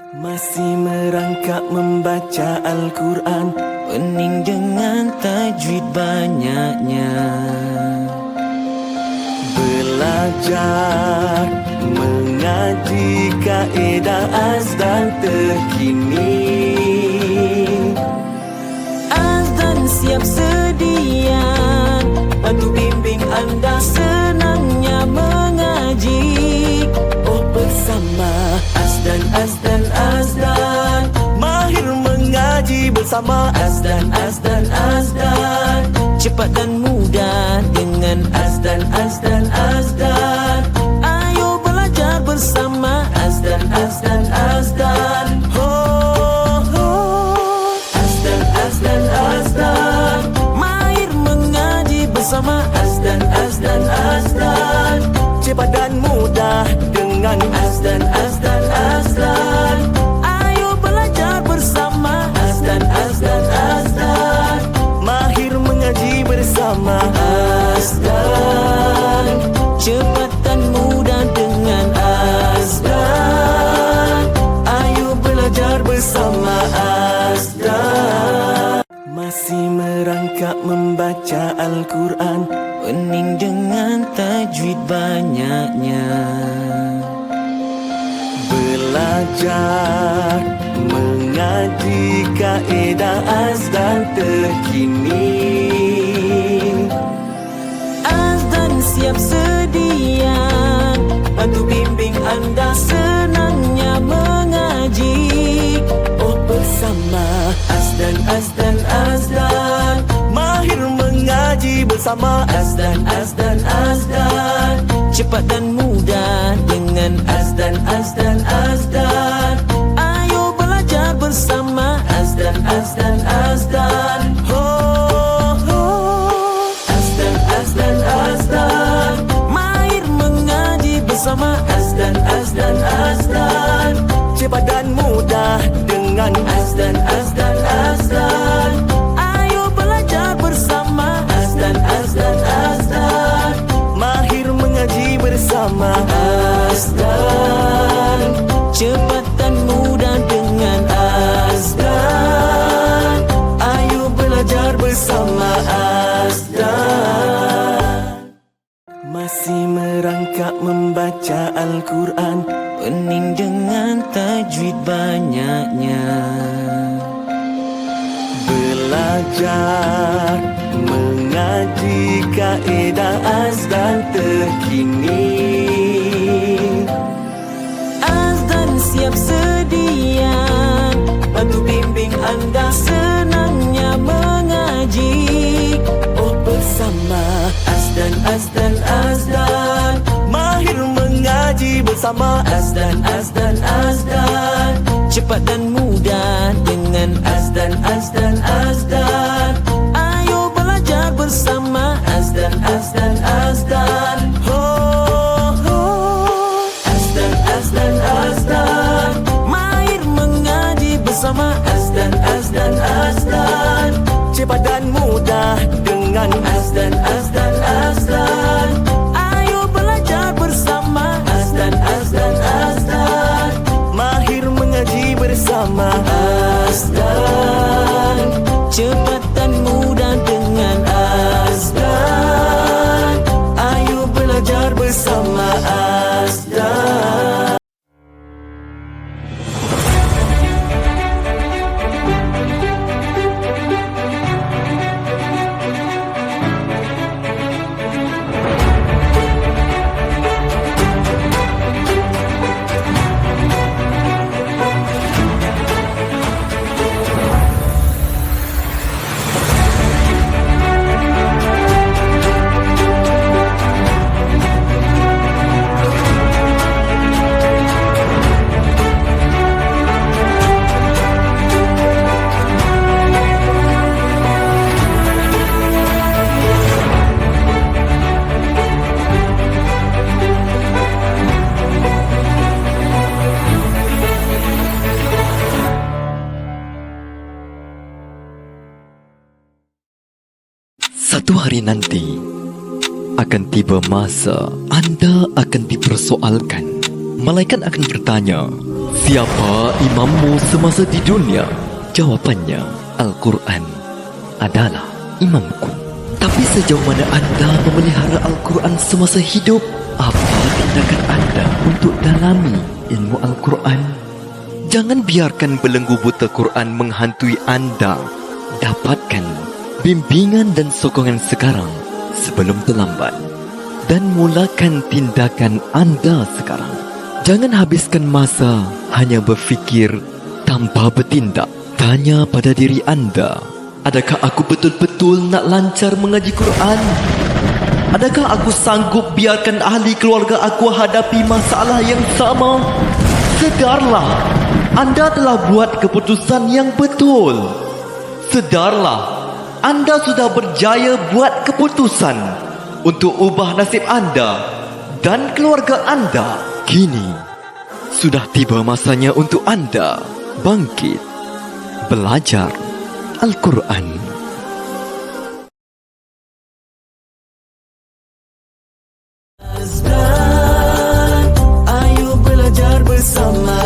Masih merangkak membaca Al-Quran, pening dengan tajwid banyaknya. Belajar mengaji kaedah azdan terkini. Azdan siap sedia, bantu bimbing anda senangnya mengaji. Oh bersama Azdan, Azdan, Azdan, mahir mengaji bersama Azdan, Azdan, Azdan, Cepat dan mudah dengan Azdan, Azdan, Azdan. ayo belajar bersama Azdan, Azdan, Azdan. Ho, ho. Azdan, Azdan, Azdan, mahir mengaji bersama Azdan, Azdan, Azdan, cepat dan mudah dengan Azdan, Azdan, Azdan. ayo belajar bersama Azdan, Azdan, Azdan, mahir mengaji bersama Azdan. cepat dan mudah dengan Azdan, ayo belajar bersama Azdan. Masih merangkak membaca Al-Quran, pening dengan tajwid banyaknya. belajar mengaji kaedah azdan terkini. Azdan siap sedia, bantu bimbing anda senangnya mengaji. Oh bersama Azdan, Azdan, Azdan, mahir mengaji bersama Azdan, Azdan, Azdan. Cepat dan mudah dengan Azdan, Azdan, Azdan, ayo belajar bersama Azdan, Azdan, Azdan. Ho, ho. Azdan, Azdan, Azdan, mahir mengaji bersama Azdan, Azdan, Azdan, cepat dan mudah dengan Azdan, Azdan, Azdan. ayo belajar bersama Azdan, Azdan, Azdan, mahir mengaji bersama Azdan. cepat dan mudah dengan Azdan, ayo belajar bersama Azdan. Masih merangkak membaca Al-Quran, pening dengan tajwid banyaknya. belajar mengaji kaedah azdan terkini. Azdan siap sedia, bantu bimbing anda senangnya mengaji. Oh bersama Azdan, Azdan, Azdan, mahir mengaji bersama Azdan, Azdan, Azdan. Cepat dan mudah dengan Azdan, Azdan, Azdan, ayo belajar bersama Azdan, Azdan, Azdan. Ho, ho. Azdan, Azdan, Azdan, mahir mengaji bersama Azdan, Azdan, Azdan, cepat dan mudah dengan Azdan, Azdan, Azdan. ayo belajar bersama Azdan, Azdan, Azdan, mahir mengaji bersama Azdan. cepat dan mudah dengan Azdan, ayo belajar bersama Azdan. Satu hari nanti akan tiba masa anda akan dipersoalkan. Malaikat akan bertanya, Siapa imammu semasa di dunia? Jawapannya, Al-Quran adalah imamku. Tapi sejauh mana anda memelihara Al-Quran semasa hidup? Apa tindakan anda untuk dalami ilmu Al-Quran? Jangan biarkan belenggu buta Quran menghantui anda. Dapatkan bimbingan dan sokongan sekarang sebelum terlambat. Dan mulakan tindakan anda sekarang. Jangan habiskan masa hanya berfikir tanpa bertindak. Tanya pada diri anda, adakah aku betul-betul nak lancar mengaji Quran? Adakah aku sanggup biarkan ahli keluarga aku hadapi masalah yang sama? Sedarlah, anda telah buat keputusan yang betul. Sedarlah, anda sudah berjaya buat keputusan untuk ubah nasib anda dan keluarga anda. Kini, sudah tiba masanya untuk anda bangkit, belajar Al-Quran. Azdan, ayo belajar bersama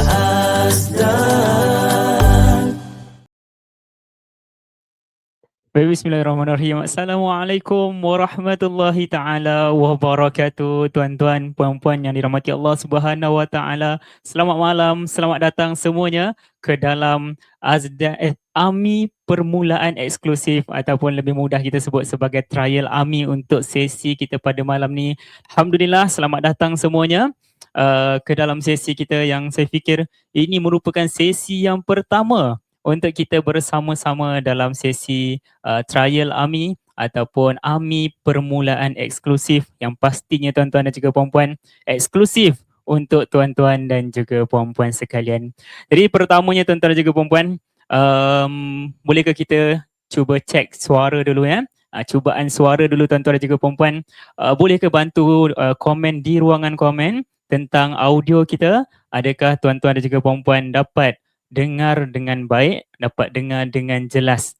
Azdan. Baik, bismillahirrahmanirrahim. Assalamualaikum warahmatullahi ta'ala wabarakatuh. Tuan-tuan, puan-puan yang dirahmati Allah Subhanahu wa ta'ala. Selamat malam, selamat datang semuanya ke dalam AMI permulaan eksklusif ataupun lebih mudah kita sebut sebagai trial AMI untuk sesi kita pada malam ni. Alhamdulillah, selamat datang semuanya ke dalam sesi kita yang saya fikir ini merupakan sesi yang pertama untuk kita bersama-sama dalam sesi trial AMI ataupun AMI permulaan eksklusif yang pastinya tuan-tuan dan juga puan-puan eksklusif untuk tuan-tuan dan juga puan-puan sekalian. Jadi pertamanya tuan-tuan dan juga puan-puan, bolehkah kita cuba cek suara dulu ya? Cubaan suara dulu tuan-tuan dan juga puan-puan. Bolehkah bantu komen di ruangan komen tentang audio kita? Adakah tuan-tuan dan juga puan-puan dapat dengar dengan baik, dapat dengar dengan jelas?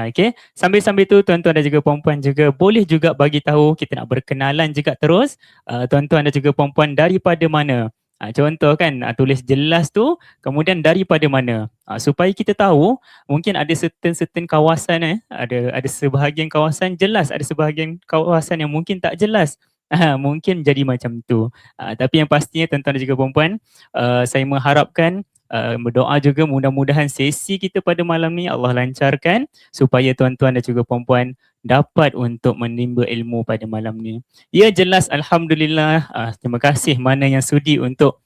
Okay. Sambil-sambil tu tuan-tuan dan juga puan-puan juga boleh juga bagi tahu, kita nak berkenalan juga terus. Tuan-tuan dan juga puan-puan daripada mana? Contoh kan, tulis jelas tu, kemudian daripada mana? Supaya kita tahu, mungkin ada certain kawasan ada sebahagian kawasan jelas, ada sebahagian kawasan yang mungkin tak jelas. Mungkin jadi macam tu. Tapi yang pastinya tuan-tuan dan juga puan-puan, saya mengharapkan, berdoa juga mudah-mudahan sesi kita pada malam ni Allah lancarkan supaya tuan-tuan dan juga puan-puan dapat untuk menimba ilmu pada malam ni. Ya, jelas, alhamdulillah. Terima kasih mana yang sudi untuk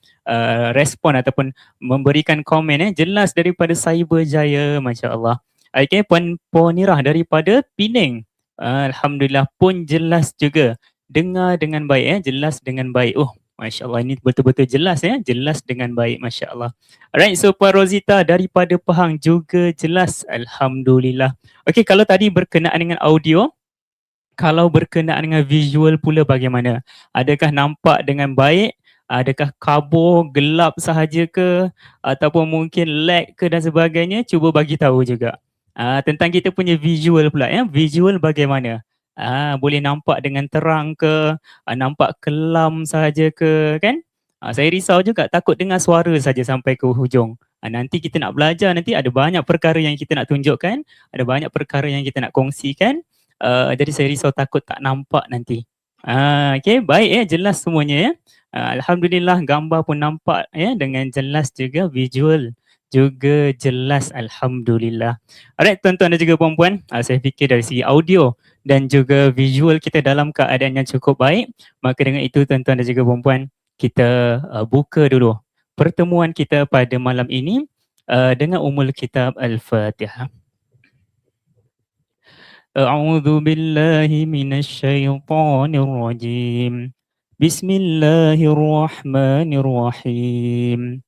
respon ataupun memberikan komen jelas daripada Cyberjaya, masya-Allah. Okay, Puan Ponirah daripada Penang, alhamdulillah pun jelas juga. Dengar dengan baik jelas dengan baik. Oh, Masya Allah, ini betul-betul jelas jelas dengan baik, Masya Allah. Alright, so Puan Rosita daripada Pahang juga jelas, alhamdulillah. Okey, kalau tadi berkenaan dengan audio, kalau berkenaan dengan visual pula bagaimana? Adakah nampak dengan baik? Adakah kabur, gelap sahaja ke? Ataupun mungkin lag ke dan sebagainya? Cuba bagi tahu juga. Tentang kita punya visual pula visual bagaimana? Boleh nampak dengan terang ke, nampak kelam sahaja ke, kan? Saya risau juga, takut dengar suara saja sampai ke hujung. Nanti kita nak belajar, nanti ada banyak perkara yang kita nak tunjukkan, ada banyak perkara yang kita nak kongsikan. Jadi saya risau takut tak nampak nanti. Okay, baik jelas semuanya Alhamdulillah, gambar pun nampak dengan jelas juga, visual juga jelas, alhamdulillah. Alright, tuan-tuan dan juga puan-puan, saya fikir dari segi audio dan juga visual kita dalam keadaan yang cukup baik. Maka dengan itu tuan-tuan dan juga puan-puan, kita buka dulu pertemuan kita pada malam ini dengan Ummul Kitab Al-Fatihah. A'udzu billahi minasyaitonir rajim. Bismillahirrahmanirrahim.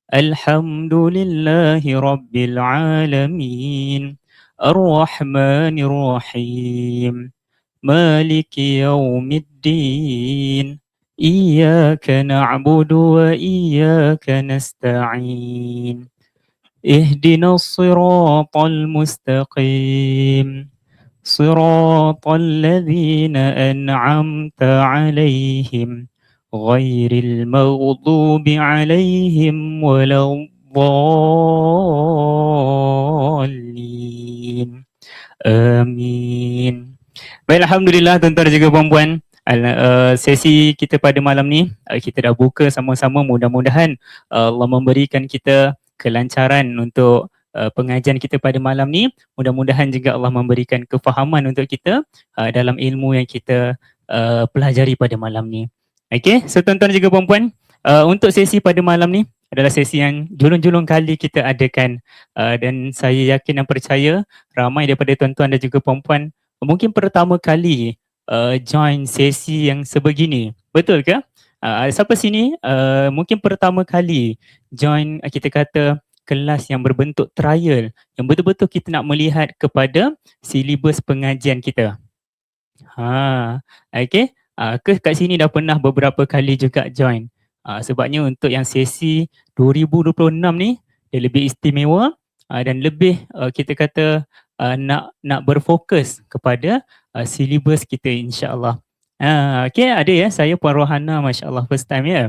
Alhamdulillahi Rabbil Alamin. Ar-Rahmanir-Rahim. Maliki Yawmiddin. Iyyaka na'budu wa iyyaka nasta'in. Ihdinas siratal mustaqim. Siratal ladzina an'amta 'alaihim. ghairil maghdubi alaihim waladdallin. Amin. Baik, Alhamdulillah tuan-tuan dan juga puan-puan. Sesi kita pada malam ni, kita dah buka sama-sama. Mudah-mudahan Allah memberikan kita kelancaran untuk pengajian kita pada malam ni. Mudah-mudahan juga Allah memberikan kefahaman untuk kita dalam ilmu yang kita pelajari pada malam ni. Okey, so tuan-tuan dan juga puan-puan, untuk sesi pada malam ni adalah sesi yang julung-julung kali kita adakan, dan saya yakin dan percaya ramai daripada tuan-tuan dan juga puan-puan mungkin pertama kali join sesi yang sebegini. Betul ke? Siapa sini mungkin pertama kali join, kita kata, kelas yang berbentuk trial, yang betul-betul kita nak melihat kepada silibus pengajian kita. Okay. Ke kat sini dah pernah beberapa kali juga join. Sebabnya untuk yang sesi 2026 ni dia lebih istimewa dan lebih kita kata nak berfokus kepada silibus kita, insya-Allah. Okay, ada ya, saya Puan Rohana, masya-Allah first time ya.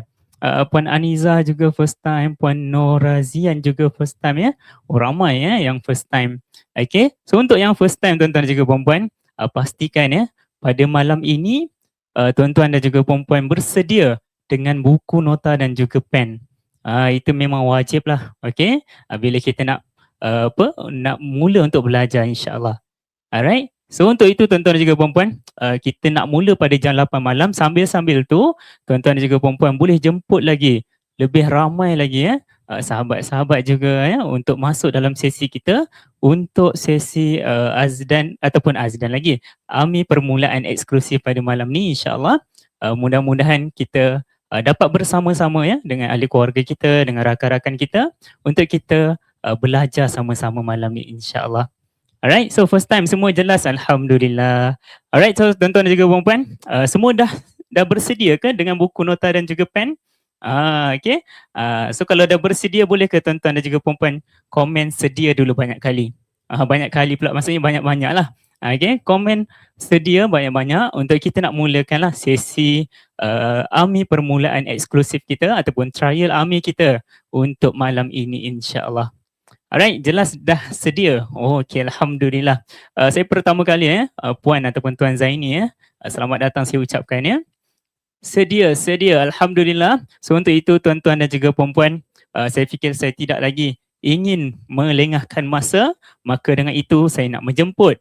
Puan Aniza juga first time, Puan Norazian juga first time ya. Ramai ya yang first time. Okay, so untuk yang first time tuan-tuan dan juga puan-puan, pastikan ya pada malam ini tuan-tuan dan juga puan-puan bersedia dengan buku nota dan juga pen. Itu memang wajib lah. Okay, bila kita nak nak mula untuk belajar, insya-Allah. Alright. So untuk itu tuan-tuan dan juga puan-puan, kita nak mula pada jam 8 malam. Sambil-sambil tu tuan-tuan dan juga puan-puan boleh jemput lagi lebih ramai lagi ya sahabat-sahabat juga ya untuk masuk dalam sesi kita, untuk sesi azdan ataupun azdan lagi AMI permulaan eksklusif pada malam ni, insya-Allah. Mudah-mudahan kita dapat bersama-sama ya dengan ahli keluarga kita, dengan rakan-rakan kita untuk kita belajar sama-sama malam ni, insya-Allah. Alright, so first time semua jelas, Alhamdulillah. Alright, so tuan-tuan dan juga puan-puan, semua dah bersedia ke dengan buku nota dan juga pen? Okay. So kalau dah bersedia, boleh ke tuan-tuan dan juga puan-puan komen sedia dulu banyak kali? Banyak kali pula, maksudnya banyak-banyak lah. Okay, komen sedia banyak-banyak untuk kita nak mulakan lah sesi AMI permulaan eksklusif kita ataupun trial AMI kita untuk malam ini, insya-Allah. Alright, jelas dah sedia. Okay, Alhamdulillah. Saya pertama kali Puan ataupun Tuan Zaini selamat datang saya ucapkan ya. Sedia, Alhamdulillah. So untuk itu tuan-tuan dan juga puan-puan, saya fikir saya tidak lagi ingin melengahkan masa, maka dengan itu saya nak menjemput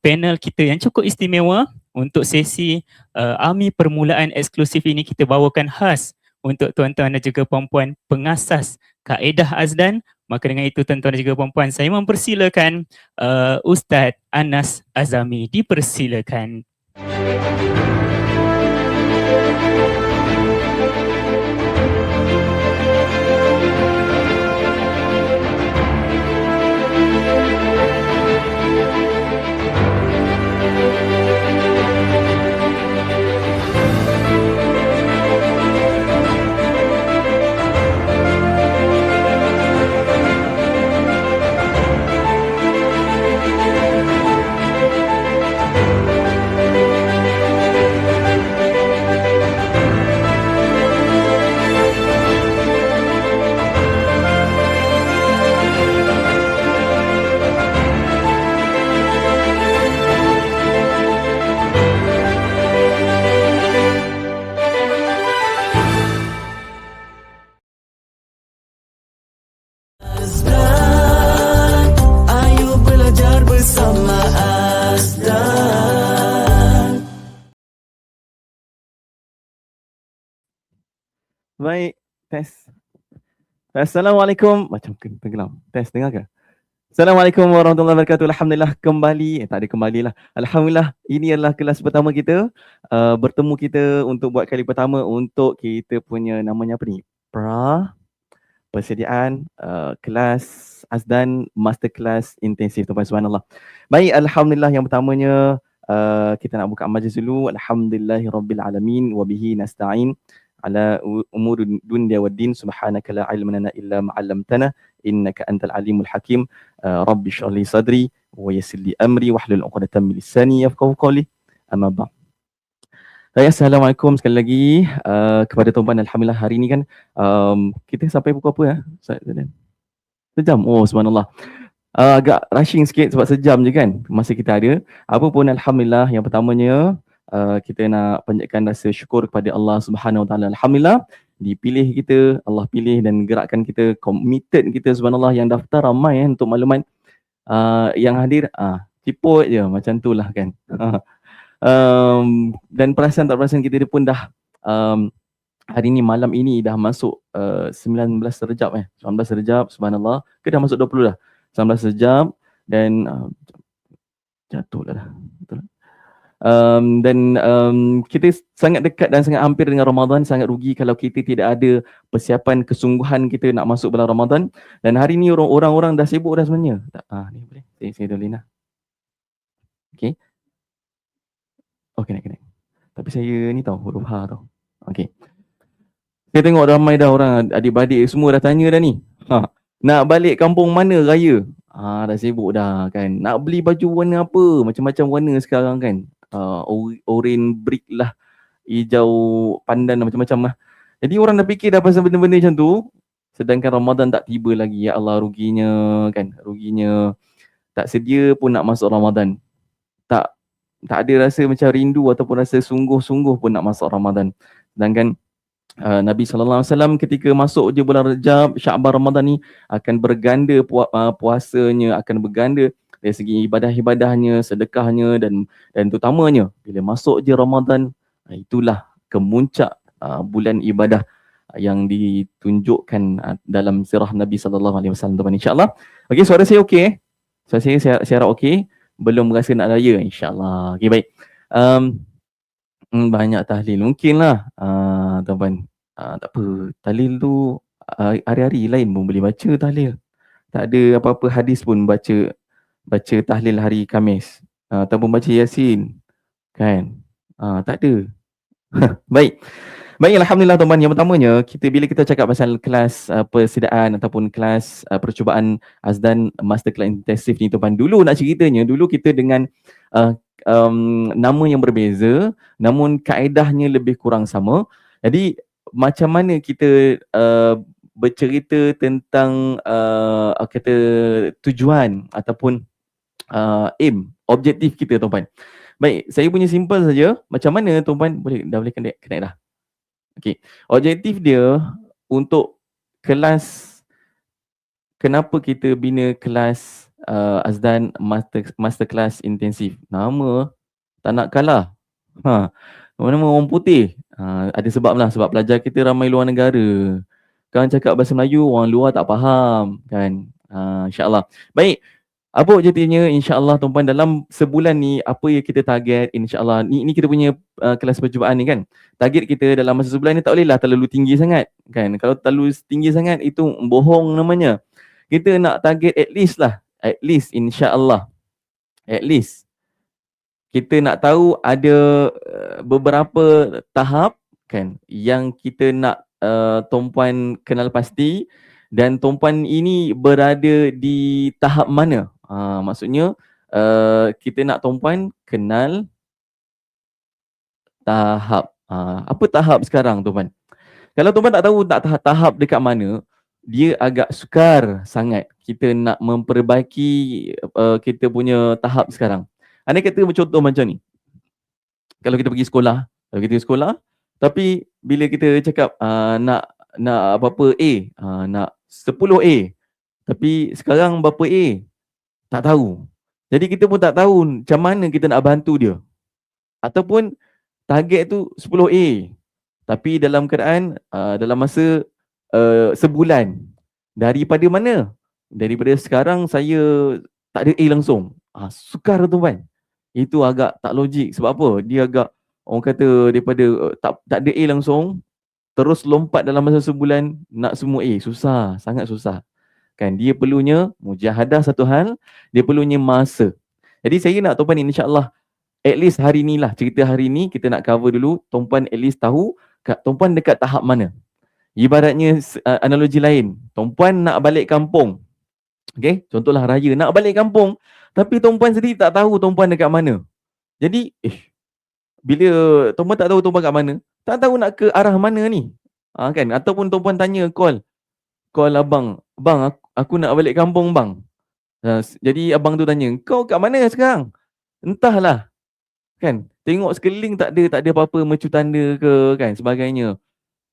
panel kita yang cukup istimewa untuk sesi AMI permulaan eksklusif ini. Kita bawakan khas untuk tuan-tuan dan juga puan-puan pengasas kaedah azdan. Maka dengan itu tuan-tuan dan juga puan-puan, saya mempersilakan Ustaz Anas Azami. Dipersilakan. Azdan, ayo belajar bersama Azdan. Baik, tes. Assalamualaikum. Macam tenggelam. Tes, dengar ke? Assalamualaikum warahmatullahi wabarakatuh. Alhamdulillah kembali. Tak ada kembalilah. Alhamdulillah, ini adalah kelas pertama kita. Bertemu kita untuk buat kali pertama untuk kita punya namanya apa ni? Persediaan kelas Azdan Masterclass Intensif, tuan-tuan, subhanallah. Baik, Alhamdulillah, yang pertamanya kita nak buka majlis dulu. Alhamdulillahirabbil alamin wa bihi nasta'in ala umur dunya waddin. Subhanaka la ilma lana illa ma 'allamtana innaka antal alimul hakim. Rabbi shrah li sadri wa yassir li amri wahlul 'uqdatam min lisani yafqahu qawli. Amma ba'd. Assalamualaikum sekali lagi kepada tuan-puan. Alhamdulillah hari ni kan kita sampai pukul apa ya? Sejam. Oh subhanallah. Agak rushing sikit sebab sejam je kan masa kita ada. Apa pun alhamdulillah, yang pertamanya kita nak panjatkan rasa syukur kepada Allah Subhanahu Wa Taala. Alhamdulillah dipilih kita, Allah pilih dan gerakkan kita, committed kita subhanallah. Yang daftar ramai untuk makluman, yang hadir ciput je macam tu lah kan. Dan perasan tak perasan kita pun dah hari ni, malam ini dah masuk 19 Rejab 19 Rejab subhanallah, ke dah masuk 20 dah, 19 Rejab dan jatuh dah. Betul. Dan kita sangat dekat dan sangat hampir dengan Ramadan. Sangat rugi kalau kita tidak ada persiapan kesungguhan kita nak masuk bulan Ramadan. Dan hari ni orang-orang dah sibuk dah sebenarnya. Ni boleh saya dolin lah. Okay. Oh kena. Tapi saya ni tahu huruf H tau. Okay. Saya tengok ramai dah orang, adik-beradik semua dah tanya dah ni. Nak balik kampung mana raya? Dah sibuk dah kan. Nak beli baju warna apa? Macam-macam warna sekarang kan. Orange brick lah, hijau pandan lah, macam-macam lah. Jadi orang dah fikir dah pasal benda-benda macam tu. Sedangkan Ramadan tak tiba lagi. Ya Allah, ruginya kan. Ruginya. Tak sedia pun nak masuk Ramadan. Tak ada rasa macam rindu ataupun rasa sungguh-sungguh pun nak masuk Ramadan. Sedangkan Nabi SAW ketika masuk je bulan Rejab, Sya'ban, Ramadan ni akan berganda puasanya, akan berganda dari segi ibadah-ibadahnya, sedekahnya dan terutamanya bila masuk je Ramadan, itulah kemuncak bulan ibadah yang ditunjukkan dalam sirah Nabi SAW insya-Allah. Okey, suara saya okey? Suara saya harap okey. Belum rasa nak raya insya-Allah. Okey, baik. Banyak tahlil mungkin lah tuan-tuan. Tak apa, tahlil tu hari-hari lain pun boleh baca tahlil. Tak ada apa-apa hadis pun baca tahlil hari Khamis ataupun baca Yasin kan. Tak ada. Baik, alhamdulillah tuan-tuan. Yang pertamanya, bila kita cakap pasal kelas persediaan ataupun kelas percubaan Azdan Master Class Intensif ni tuan-tuan, dulu nak ceritanya, dulu kita dengan nama yang berbeza namun kaedahnya lebih kurang sama. Jadi macam mana kita bercerita tentang kata tujuan ataupun aim, objektif kita tuan-tuan. Baik, saya punya simple saja. Macam mana tuan-tuan boleh connect dah. Okey. Objektif dia untuk kelas, kenapa kita bina kelas Azdan Master Class Intensif? Nama tak nak kalah. Nama orang putih. Ada sebab lah, sebab pelajar kita ramai luar negara. Kan cakap bahasa Melayu, orang luar tak faham kan. InsyaAllah. Baik. Apa objektifnya? InsyaAllah tuan-tuan, dalam sebulan ni apa yang kita target, InsyaAllah ni kita punya kelas percubaan ni kan. Target kita dalam masa sebulan ni tak boleh lah terlalu tinggi sangat kan. Kalau terlalu tinggi sangat itu bohong namanya. Kita nak target at least insya-Allah. At least kita nak tahu ada beberapa tahap kan yang kita nak tuan-puan kenal pasti, dan tuan-puan ini berada di tahap mana. Maksudnya kita nak tuan-puan kenal tahap. Apa tahap sekarang tuan-puan? Kalau tuan-puan tak tahu tahap dekat mana, dia agak sukar sangat kita nak memperbaiki kita punya tahap sekarang. Andai kata contoh macam ni. Kalau kita pergi sekolah, tapi bila kita cakap nak berapa A, nak 10 A. Tapi sekarang berapa A? Tak tahu. Jadi kita pun tak tahu macam mana kita nak bantu dia. Ataupun target tu 10 A. Tapi dalam keadaan dalam masa sebulan. Daripada mana? Daripada sekarang saya tak ada A langsung. Sukar tuan-tuan. Itu agak tak logik. Sebab apa? Dia agak, orang kata daripada tak ada A langsung, terus lompat dalam masa sebulan nak semua A. Susah, sangat susah. Kan dia perlunya mujahadah satu hal, dia perlunya masa. Jadi saya nak tuan-puan insya-Allah at least hari ni lah, cerita hari ni kita nak cover dulu, tuan-puan at least tahu tuan-puan dekat tahap mana. Ibaratnya analogi lain, tuan-puan nak balik kampung. Okey, contohlah raya nak balik kampung, tapi tuan-puan sendiri tak tahu tuan-puan dekat mana. Jadi bila tuan-puan tak tahu tuan-puan kat mana, tak tahu nak ke arah mana ni. Kan? Ataupun tuan-puan tanya call abang, bang aku nak balik kampung bang. Jadi abang tu tanya, kau kat mana sekarang? Entahlah. Kan? Tengok sekeliling tak ada apa-apa mercu tanda ke kan sebagainya.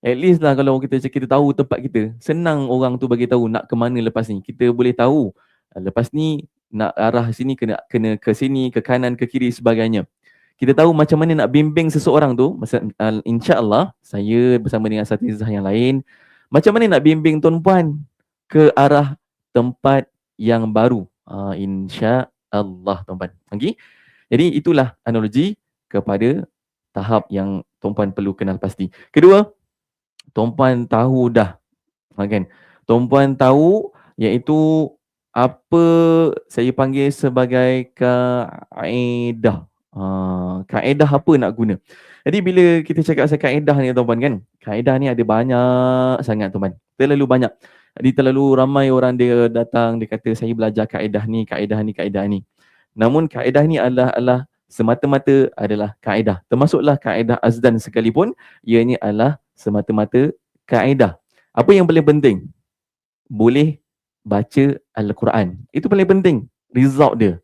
At least lah kalau kita tahu tempat kita, senang orang tu bagi tahu nak ke mana lepas ni. Kita boleh tahu lepas ni nak arah sini kena ke sini, ke kanan, ke kiri sebagainya. Kita tahu macam mana nak bimbing seseorang tu. InsyaAllah saya bersama dengan asatizah yang lain, macam mana nak bimbing tuan-puan ke arah tempat yang baru. InsyaAllah tuan-puan. Okay? Jadi itulah analogi kepada tahap yang tuan-puan perlu kenal pasti. Kedua, tuan-puan tahu dah. Kan? Tuan-puan tahu iaitu apa saya panggil sebagai kaedah. Kaedah apa nak guna. Jadi bila kita cakap pasal kaedah ni tuan-puan kan, kaedah ni ada banyak sangat tuan-puan. Terlalu banyak. Jadi terlalu ramai orang dia datang, dia kata saya belajar kaedah ni, kaedah ni, kaedah ni. Namun kaedah ni adalah semata-mata adalah kaedah. Termasuklah kaedah azdan sekalipun, ianya adalah semata-mata kaedah. Apa yang paling penting? Boleh baca Al-Quran. Itu paling penting. Result dia.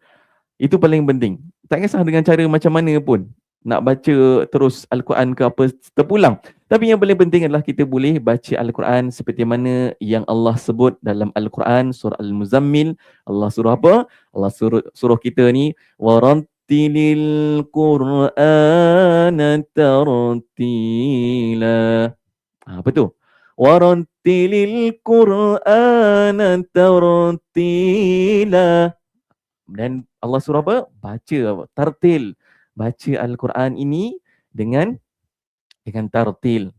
Itu paling penting. Tak kisah dengan cara macam mana pun. Nak baca terus Al-Quran ke apa terpulang. Tapi yang paling penting adalah kita boleh baca Al-Quran seperti mana yang Allah sebut dalam Al-Quran, surah Al-Muzammil. Allah suruh apa? Allah suruh kita ni, warantilil Qur'ana tartila. Apa tu? Warantilil Qur'ana tartila. Dan Allah suruh apa? Baca, tartil. Baca Al-Quran ini dengan tartil.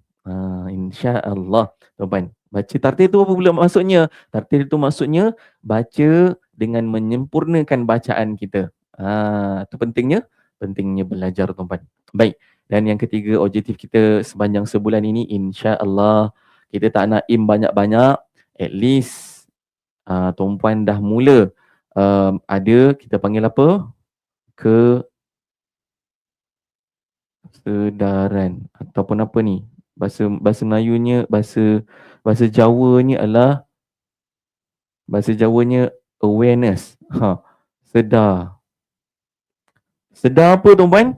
InsyaAllah. Tuan-tuan, baca tartil tu apa pula maksudnya? Tartil tu maksudnya baca dengan menyempurnakan bacaan kita. Itu pentingnya belajar tuan-tuan. Baik. Dan yang ketiga, objektif kita sepanjang sebulan ini, insya-Allah kita tak nak aim banyak-banyak. At least tuan-puan dah mula ada, kita panggil apa? Kesedaran ataupun apa ni? Bahasa Melayunya, bahasa Jawanya adalah, bahasa Jawanya awareness. Sedar. Sedar apa tuan-puan?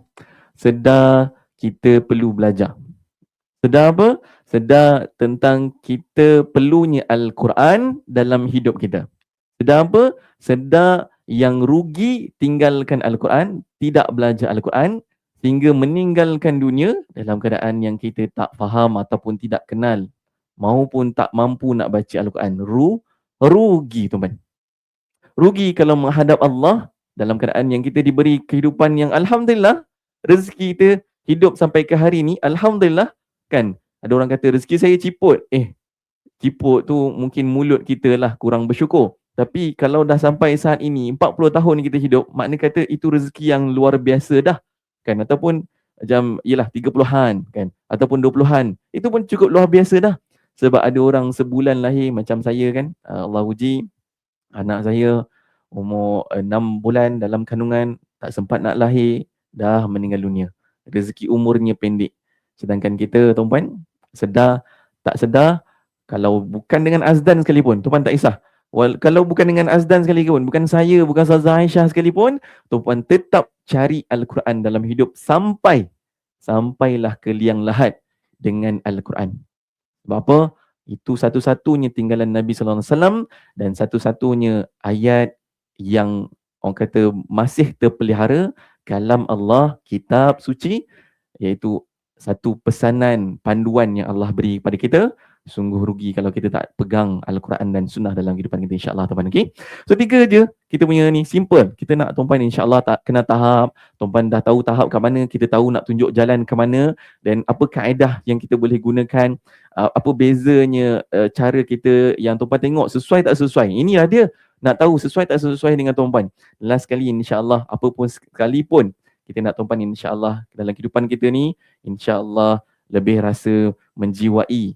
Sedar kita perlu belajar. Sedar apa? Sedar tentang kita perlunya Al-Quran dalam hidup kita. Sedar apa? Sedar yang rugi tinggalkan Al-Quran, tidak belajar Al-Quran sehingga meninggalkan dunia dalam keadaan yang kita tak faham ataupun tidak kenal maupun tak mampu nak baca Al-Quran. Rugi tuan-tuan. Rugi kalau menghadap Allah dalam keadaan yang kita diberi kehidupan yang alhamdulillah, rezeki kita hidup sampai ke hari ni, alhamdulillah. Kan? Ada orang kata rezeki saya ciput. Ciput tu mungkin mulut kita lah kurang bersyukur. Tapi kalau dah sampai saat ini, 40 tahun kita hidup, makna kata itu rezeki yang luar biasa dah. Kan? Ataupun macam, yelah 30-an kan? Ataupun 20-an. Itu pun cukup luar biasa dah. Sebab ada orang sebulan lahir macam saya kan. Allah uji, anak saya umur 6 bulan dalam kandungan, tak sempat nak lahir, dah meninggal dunia. Rezeki umurnya pendek. Sedangkan kita tuan-puan, sedar, tak sedar, kalau bukan dengan azdan sekalipun, tuan-puan tak kisah. Kalau bukan dengan azdan sekalipun, bukan saya, bukan Ustazah Aisyah sekalipun, tuan-puan tetap cari Al-Quran dalam hidup sampailah ke liang lahat dengan Al-Quran. Sebab apa? Itu satu-satunya tinggalan Nabi SAW dan satu-satunya ayat yang orang kata masih terpelihara, kalam Allah, kitab suci, iaitu satu pesanan, panduan yang Allah beri kepada kita. Sungguh rugi kalau kita tak pegang Al-Quran dan Sunnah dalam kehidupan kita, insyaAllah tuan-tuan. Okay? So 3 je kita punya ni, simple. Kita nak tuan-tuan insyaAllah tak kena tahap. Tuan-tuan dah tahu tahap ke mana, kita tahu nak tunjuk jalan ke mana, dan apa kaedah yang kita boleh gunakan, apa bezanya cara kita yang tuan-tuan tengok sesuai tak sesuai. Inilah dia, nak tahu sesuai tak sesuai dengan tuan-tuan. Last kali insyaAllah, apa pun sekalipun, kita nak tuan-tuan insyaAllah dalam kehidupan kita ni, insyaAllah lebih rasa menjiwai,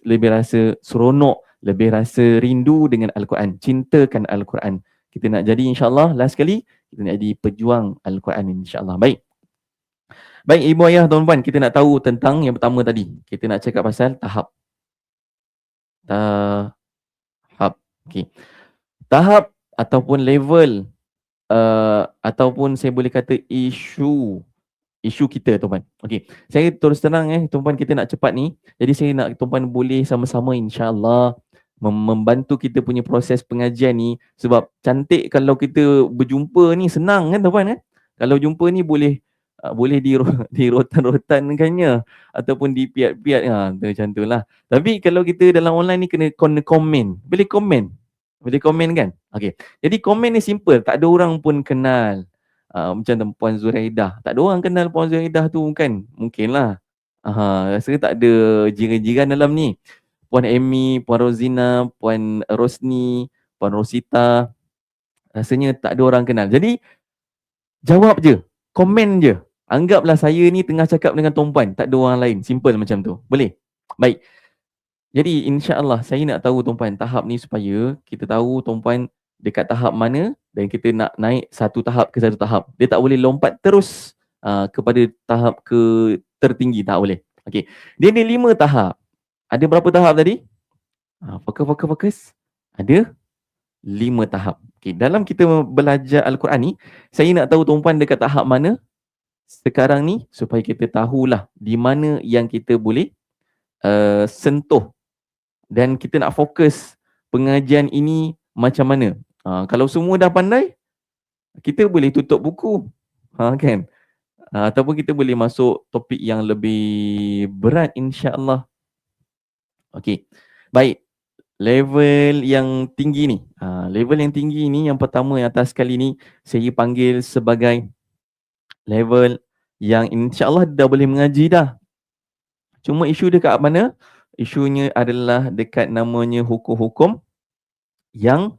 lebih rasa seronok, lebih rasa rindu dengan Al-Quran, cintakan Al-Quran. Kita nak jadi insyaAllah, last kali, kita nak jadi pejuang Al-Quran insyaAllah. Baik. Baik ibu ayah tuan-tuan, kita nak tahu tentang yang pertama tadi. Kita nak cakap pasal tahap. Tahap. Okey. Tahap ataupun level ataupun saya boleh kata isu kita tuan-tuan. Okey. Saya terus terang tuan-tuan, kita nak cepat ni. Jadi saya nak tuan-tuan boleh sama-sama insya-Allah membantu kita punya proses pengajian ni, sebab cantik kalau kita berjumpa ni, senang kan tuan-tuan kan? Kalau jumpa ni boleh dirotan-rotankannya ataupun dipiat-piat macam tu lah. Tapi kalau kita dalam online ni kena komen. Boleh komen kan? Okey. Jadi komen ni simple, tak ada orang pun kenal. Macam Puan Zuraidah. Tak ada orang kenal Puan Zuraidah tu kan? Mungkinlah. Rasa tak ada jiran-jiran dalam ni. Puan Amy, Puan Rozina, Puan Rosni, Puan Rosita. Rasanya tak ada orang kenal. Jadi jawab je. Komen je. Anggaplah saya ni tengah cakap dengan tuan-puan. Tak ada orang lain. Simple macam tu. Boleh? Baik. Jadi insya-Allah saya nak tahu tuan-puan tahap ni supaya kita tahu tuan-puan dekat tahap mana dan kita nak naik satu tahap ke satu tahap. Dia tak boleh lompat terus kepada tahap ke tertinggi. Tak boleh. Okey. Dia ada 5 tahap. Ada berapa tahap tadi? Fokus. Ada 5 tahap. Okey. Dalam kita belajar Al-Quran ni, saya nak tahu tuan-puan dekat tahap mana sekarang ni supaya kita tahulah di mana yang kita boleh sentuh. Dan kita nak fokus pengajian ini macam mana. Kalau semua dah pandai, kita boleh tutup buku. Kan? Ataupun kita boleh masuk topik yang lebih berat insya-Allah. Okey. Baik. Level yang tinggi ni. Level yang tinggi ni, yang pertama yang atas sekali ni, saya panggil sebagai level yang insya-Allah dah boleh mengaji dah. Cuma isu dia kat mana? Isunya adalah dekat namanya hukum-hukum yang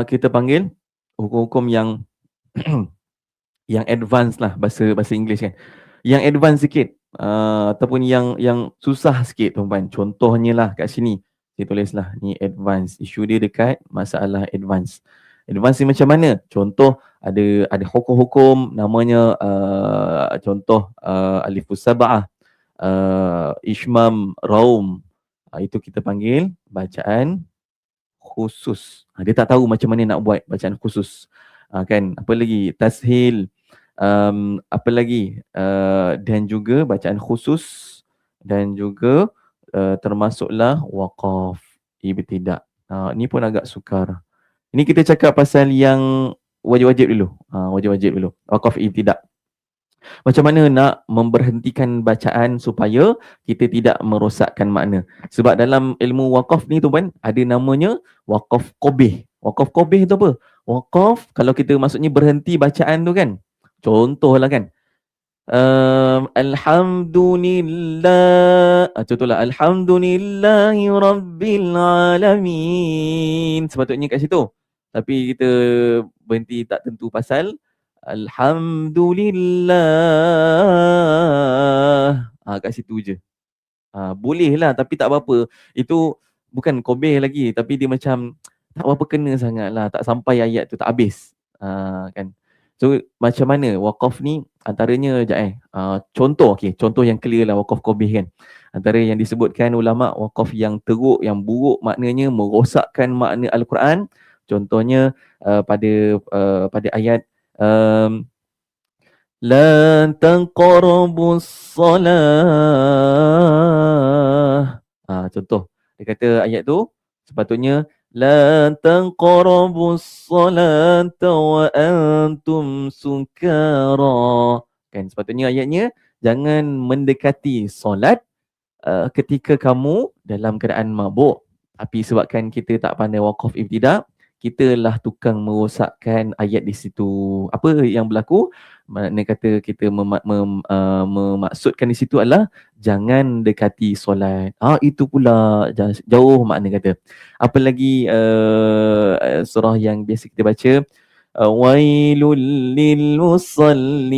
kita panggil hukum-hukum yang yang advance lah, bahasa Inggeris kan. Yang advance sikit ataupun yang susah sikit tuan-tuan. Contohnya lah kat sini. Saya tulislah ni advance. Isu dia dekat masalah advance. Advance ni macam mana? Contoh ada hukum-hukum namanya contoh alifus sab'ah, Ishmam, Raum. Itu kita panggil bacaan khusus. Dia tak tahu macam mana nak buat bacaan khusus. Kan? Apa lagi? Tashil. Apa lagi? Dan juga bacaan khusus. Dan juga termasuklah waqaf ibtidak. Ni pun agak sukar. Ini kita cakap pasal yang wajib-wajib dulu. Wajib-wajib dulu. Waqaf ibtidak. Macam mana nak memberhentikan bacaan supaya kita tidak merosakkan makna. Sebab dalam ilmu waqaf ni tuan-tuan, ada namanya waqaf qabih. Waqaf qabih tu apa? Waqaf, kalau kita maksudnya berhenti bacaan tu kan. Contohlah kan. Alhamdulillah. Contohlah. Alhamdulillahi Rabbil Alamin. Sepatutnya kat situ. Tapi kita berhenti tak tentu pasal Alhamdulillah. Kat situ je. Boleh lah tapi tak apa-apa. Itu bukan qabih lagi. Tapi dia macam tak apa-apa kena sangat lah. Tak sampai ayat tu tak habis. Kan. So macam mana waqaf ni antaranya contoh contoh yang clear lah waqaf qabih kan. Antara yang disebutkan ulama waqaf yang teruk, yang buruk maknanya merosakkan makna Al-Quran. Contohnya pada ayat la taqrabus salah. Contoh dia kata ayat tu sepatutnya la taqrabus salata wa antum sukara. Kan sepatutnya ayatnya jangan mendekati solat ketika kamu dalam keadaan mabuk. Tapi sebabkan kita tak pandai waqaf ibtidak, kita lah tukang merosakkan ayat di situ. Apa yang berlaku? Makna kata kita memaksudkan di situ adalah jangan dekati solat. Itu pula jauh makna kata. Apa lagi surah yang biasa kita baca? Wailul lil musallin.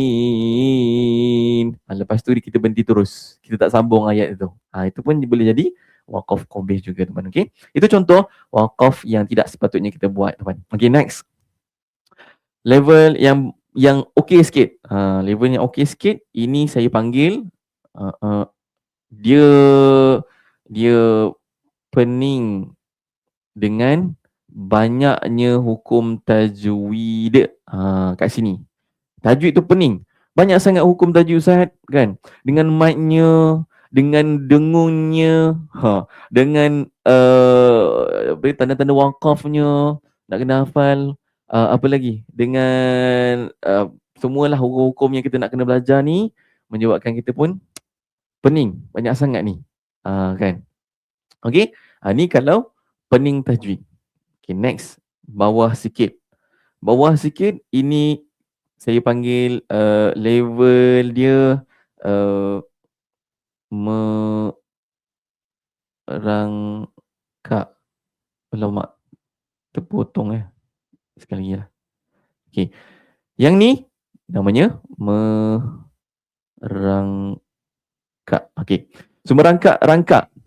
Lepas tu kita berhenti terus. Kita tak sambung ayat itu. Itu pun boleh jadi waqaf qabih juga teman. Okey. Itu contoh waqaf yang tidak sepatutnya kita buat teman. Okey, next. Level yang yang okey sikit. Level yang okey sikit, ini saya panggil dia pening dengan banyaknya hukum tajwid. Kat sini. Tajwid tu pening. Banyak sangat hukum tajwid Ustaz kan. Dengan mic-nya, dengan dengungnya, dengan tanda-tanda waqafnya, nak kena hafal, apa lagi? Dengan semualah hukum-hukum yang kita nak kena belajar ni menyebabkan kita pun pening. Banyak sangat ni. Kan? Okey? Ni kalau pening tajwid. Okay, next. Bawah sikit. Bawah sikit, ini saya panggil level dia merangkak. Alamak, terpotong sekali lagi lah. Okay. Yang ni namanya merangkak. Okay. So merangkak.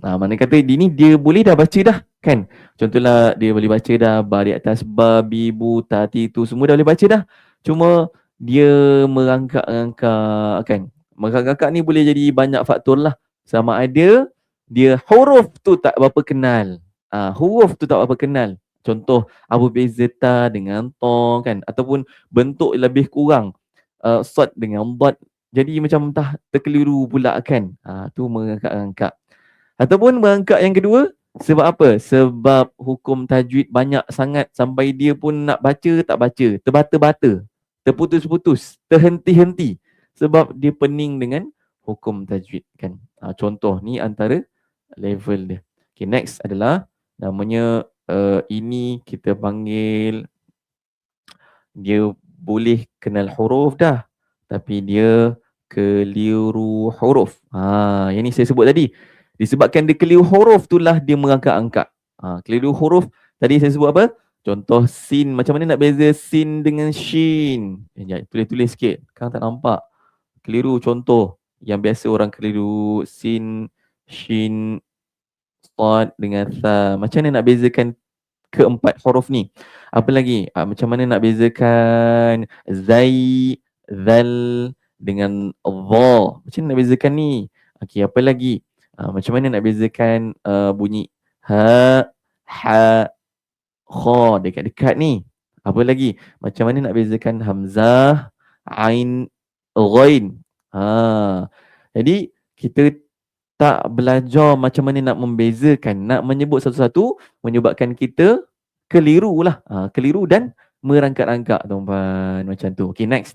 Mana kata ini dia boleh dah baca dah kan. Contohlah dia boleh baca dah ba di atas ba, bi, bu, ta, ti, tu, semua dah boleh baca dah. Cuma dia merangkak-rangkak kan. Merangkak ni boleh jadi banyak faktor lah. Sama ada dia huruf tu tak berapa kenal. Huruf tu tak berapa kenal. Contoh apa beza ta dengan to kan. Ataupun bentuk lebih kurang. Sad dengan dad. Jadi macam terkeliru pula kan. Tu merangkak-rangkak. Ataupun merangkak yang kedua, sebab apa? Sebab hukum tajwid banyak sangat sampai dia pun nak baca tak baca. Terbata-bata. Terputus-putus. Terhenti-henti. Sebab dia pening dengan hukum tajwid kan. Contoh ni antara level dia. Okay, next adalah namanya ini kita panggil dia boleh kenal huruf dah. Tapi dia keliru huruf. Yang ni saya sebut tadi. Disebabkan dia keliru huruf itulah dia merangkak-angkak. Keliru huruf tadi saya sebut apa? Contoh sin. Macam mana nak beza sin dengan shin? Tulis-tulis sikit. Kan tak nampak. Keliru contoh. Yang biasa orang keliru sin, shin, sad dengan tha. Macam mana nak bezakan keempat huruf ni? Apa lagi? Macam mana nak bezakan zai, zal dengan dha? Macam mana nak bezakan ni? Okey, apa lagi? Macam mana nak bezakan bunyi ha, ha, kha dekat-dekat ni? Apa lagi? Macam mana nak bezakan hamzah, ain, ghain? Jadi kita tak belajar macam mana nak membezakan, nak menyebut satu-satu menyebabkan kita keliru lah. Keliru dan merangkak-rangkak tuan-tuan macam tu. Okay, next.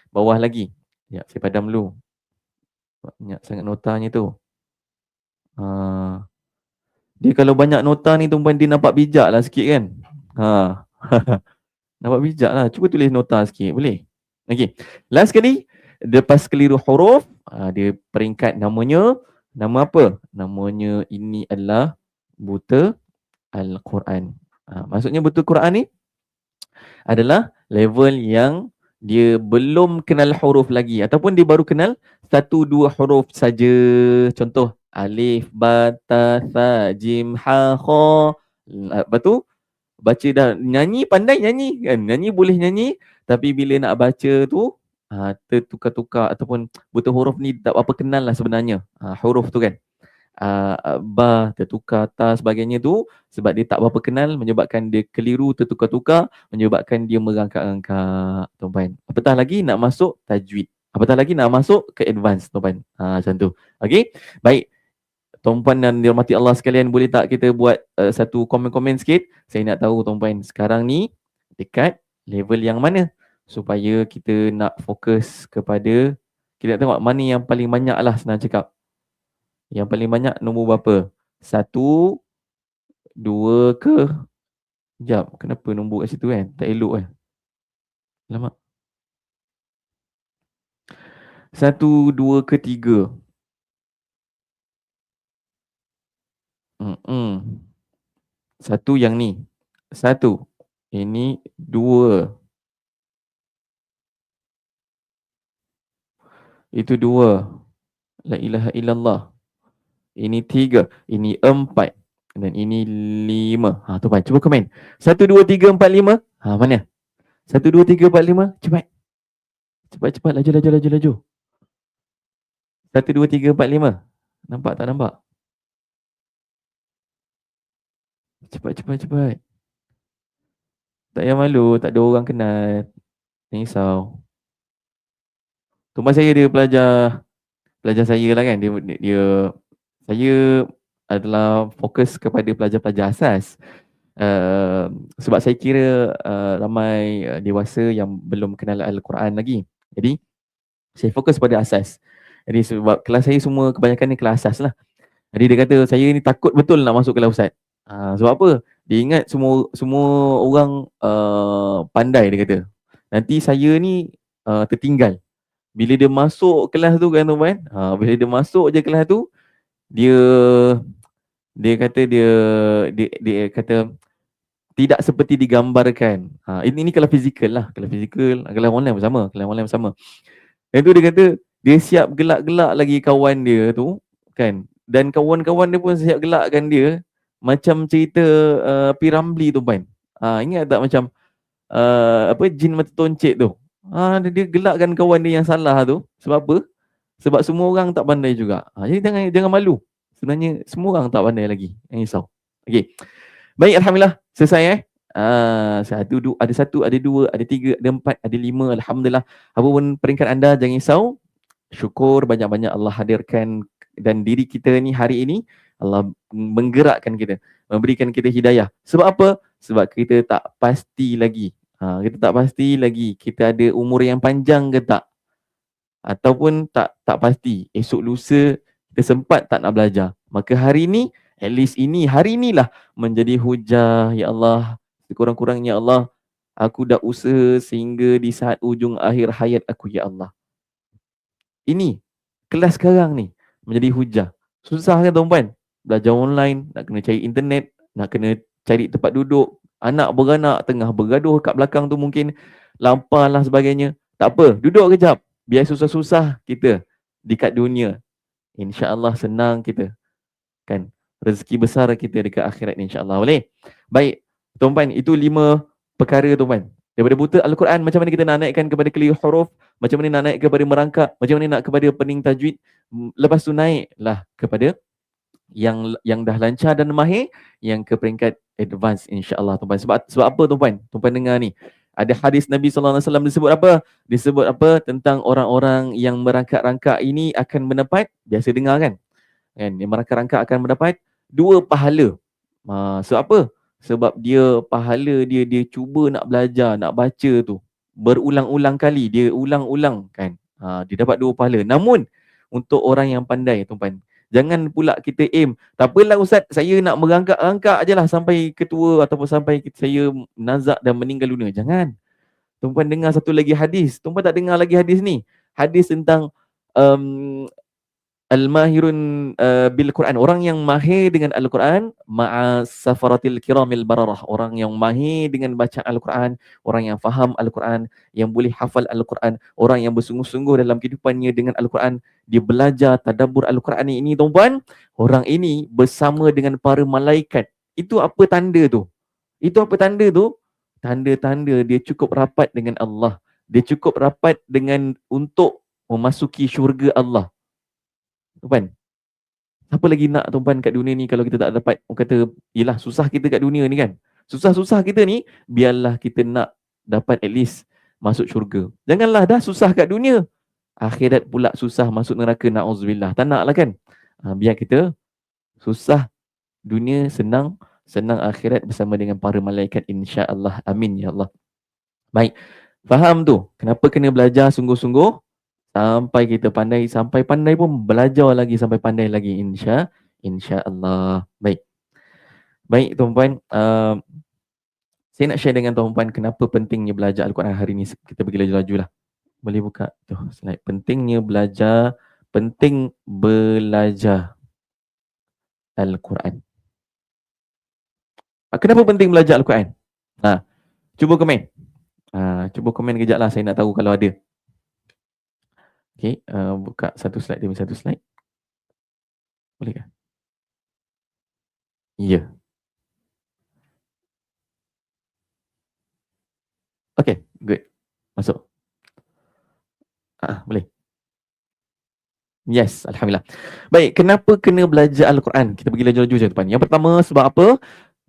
Bawah lagi. Ya, saya padam dulu. Banyak sangat notanya tu. Dia kalau banyak nota ni tuan-tuan dia nampak bijak lah sikit kan. Nampak bijak lah. Cuba tulis nota sikit. Boleh? Okay. Last sekali. Lepas keliru huruf. Dia peringkat namanya. Nama apa? Namanya ini adalah buta Al-Quran. Maksudnya buta Quran ni adalah level yang dia belum kenal huruf lagi. Ataupun dia baru kenal 1-2 huruf saja. Contoh. Alif, ba, ta, tha, jim, ha, kha. Lepas tu baca dah. Nyanyi, pandai nyanyi kan. Nyanyi boleh nyanyi. Tapi bila nak baca tu tertukar-tukar ataupun buta huruf ni tak apa kenal lah sebenarnya. Huruf tu kan. Ba, tertukar, ta sebagainya tu. Sebab dia tak berapa kenal menyebabkan dia keliru, tertukar-tukar. Menyebabkan dia merangkak-rangkak. Tuan-tuan. Apatah lagi nak masuk tajwid. Apatah lagi nak masuk ke advance tuan-tuan. Macam tu. Okay. Baik. Tuan-puan dan dirahmati Allah sekalian, boleh tak kita buat satu komen-komen sikit? Saya nak tahu tuan-puan sekarang ni dekat level yang mana supaya kita nak fokus kepada, kita nak tengok mana yang paling banyak lah senang cakap. Yang paling banyak nombor berapa? 1, 2 ke? Sekejap, kenapa nombor kat situ kan? Tak elok kan? Alamak. 1, 2 ke 3? Satu yang ni. 1. Ini 2. Itu 2. La ilaha illallah. Ini 3. Ini 4. Dan ini 5. Tuan-tuan, cuba komen. 1, 2, 3, 4, 5. Mana? 1, 2, 3, 4, 5. Cepat. Cepat-cepat, laju, laju, laju, laju. 1, 2, 3, 4, 5. Nampak tak nampak? Cepat, cepat, cepat. Tak payah malu, tak ada orang kenal. Jangan risau. Tuan saya dia pelajar saya lah kan. Saya adalah fokus kepada pelajar-pelajar asas. Sebab saya kira ramai dewasa yang belum kenal Al-Quran lagi. Jadi, saya fokus pada asas. Jadi sebab kelas saya semua kebanyakan ni kelas asas lah. Jadi dia kata saya ni takut betul nak masuk kelas ustaz. Sebab apa? Dia ingat semua orang pandai dia kata. Nanti saya ni tertinggal. Bila dia masuk kelas tu kan tuan-tuan, bila dia masuk je kelas tu, dia kata dia kata tidak seperti digambarkan. Ini kelas fizikal lah, kelas fizikal, kelas online bersama. Dan tu dia kata dia siap gelak-gelak lagi kawan dia tu kan. Dan kawan-kawan dia pun siap gelakkan dia macam cerita Piramli tu kan. Ingat tak macam jin mata toncit tu. Dia gelakkan kawan dia yang salah tu. Sebab apa? Sebab semua orang tak pandai juga. Jadi jangan malu. Sebenarnya semua orang tak pandai lagi. Jangan risau. Okey. Baik, alhamdulillah selesai ada satu, ada dua, ada tiga, ada empat, ada lima. Alhamdulillah. Apapun peringkat anda, jangan risau. Syukur banyak-banyak Allah hadirkan dan diri kita ni hari ini Allah menggerakkan kita, memberikan kita hidayah. Sebab apa? Sebab kita tak pasti lagi. Kita tak pasti lagi kita ada umur yang panjang ke tak. Ataupun tak pasti esok lusa kita sempat tak nak belajar. Maka hari ni, at least hari inilah menjadi hujah. Ya Allah, sekurang-kurangnya Allah, aku dah usaha sehingga di saat ujung akhir hayat aku, ya Allah. Ini kelas sekarang ni menjadi hujah. Susah kan tuan-puan? Belajar online, nak kena cari internet, nak kena cari tempat duduk, anak beranak tengah bergaduh kat belakang tu mungkin lampar lah sebagainya. Tak apa, duduk kejap. Biar susah-susah kita dekat dunia. InsyaAllah senang kita. Kan? Rezeki besar kita dekat akhirat ni insyaAllah. Boleh? Baik, tuan-puan, itu 5 perkara tuan-puan. Daripada buta Al-Quran, macam mana kita nak naikkan kepada clear huruf, macam mana nak naik kepada merangkap, macam mana nak kepada pening tajwid. Lepas tu naiklah kepada yang dah lancar dan mahir, yang ke peringkat advance insya-Allah tuan-puan. Sebab apa tuan-puan? Tuan-puan dengar ni. Ada hadis Nabi sallallahu alaihi wasallam disebut apa? Disebut apa tentang orang-orang yang merangkak-rangkak ini akan mendapat, biasa dengar kan? Yang merangkak-rangkak akan mendapat 2 pahala. Sebab apa? Sebab dia pahala dia cuba nak belajar, nak baca tu berulang-ulang kali, dia ulang-ulang kan. Dia dapat 2 pahala. Namun untuk orang yang pandai tuan-puan, jangan pula kita aim, tak apalah ustaz, saya nak merangkak-rangkak ajalah sampai ketua ataupun sampai saya nazak dan meninggal dunia. Jangan. Tuan-puan dengar satu lagi hadis. Tuan-puan tak dengar lagi hadis ni? Hadis tentang Al-mahirun bil Quran, orang yang mahir dengan Al-Quran, ma'a safaratil kiramil bararah, orang yang mahir dengan bacaan Al-Quran, orang yang faham Al-Quran, yang boleh hafal Al-Quran, orang yang bersungguh-sungguh dalam kehidupannya dengan Al-Quran, dia belajar tadabbur Al-Quran ini tuan-puan, orang ini bersama dengan para malaikat. Itu apa tanda tu? Itu apa tanda tu? Tanda-tanda dia cukup rapat dengan Allah. Dia cukup rapat dengan untuk memasuki syurga Allah. Tuan, siapa lagi nak tuan kat dunia ni kalau kita tak dapat, orang kata, yelah susah kita kat dunia ni kan. Susah-susah kita ni, biarlah kita nak dapat at least masuk syurga. Janganlah dah susah kat dunia, akhirat pula susah masuk neraka, na'udzubillah. Tak nak lah kan. Biar kita susah dunia, senang akhirat bersama dengan para malaikat insya-Allah. Amin ya Allah. Baik, faham tu kenapa kena belajar sungguh-sungguh sampai kita pandai, sampai pandai pun belajar lagi sampai pandai lagi insya-Allah. Baik tuan-puan, saya nak share dengan tuan-puan kenapa pentingnya belajar Al-Quran hari ni. Kita pergi laju-laju lah. Boleh buka tu slide. Penting belajar Al-Quran. Kenapa penting belajar Al-Quran? Cuba komen. Cuba komen kejap lah, saya nak tahu kalau ada. Okay, buka satu slide demi satu slide. Boleh ke? Ya. Okay, good. Masuk. Boleh. Yes, Alhamdulillah. Baik, kenapa kena belajar Al-Quran? Kita pergi laju-laju je depan. Yang pertama, sebab apa?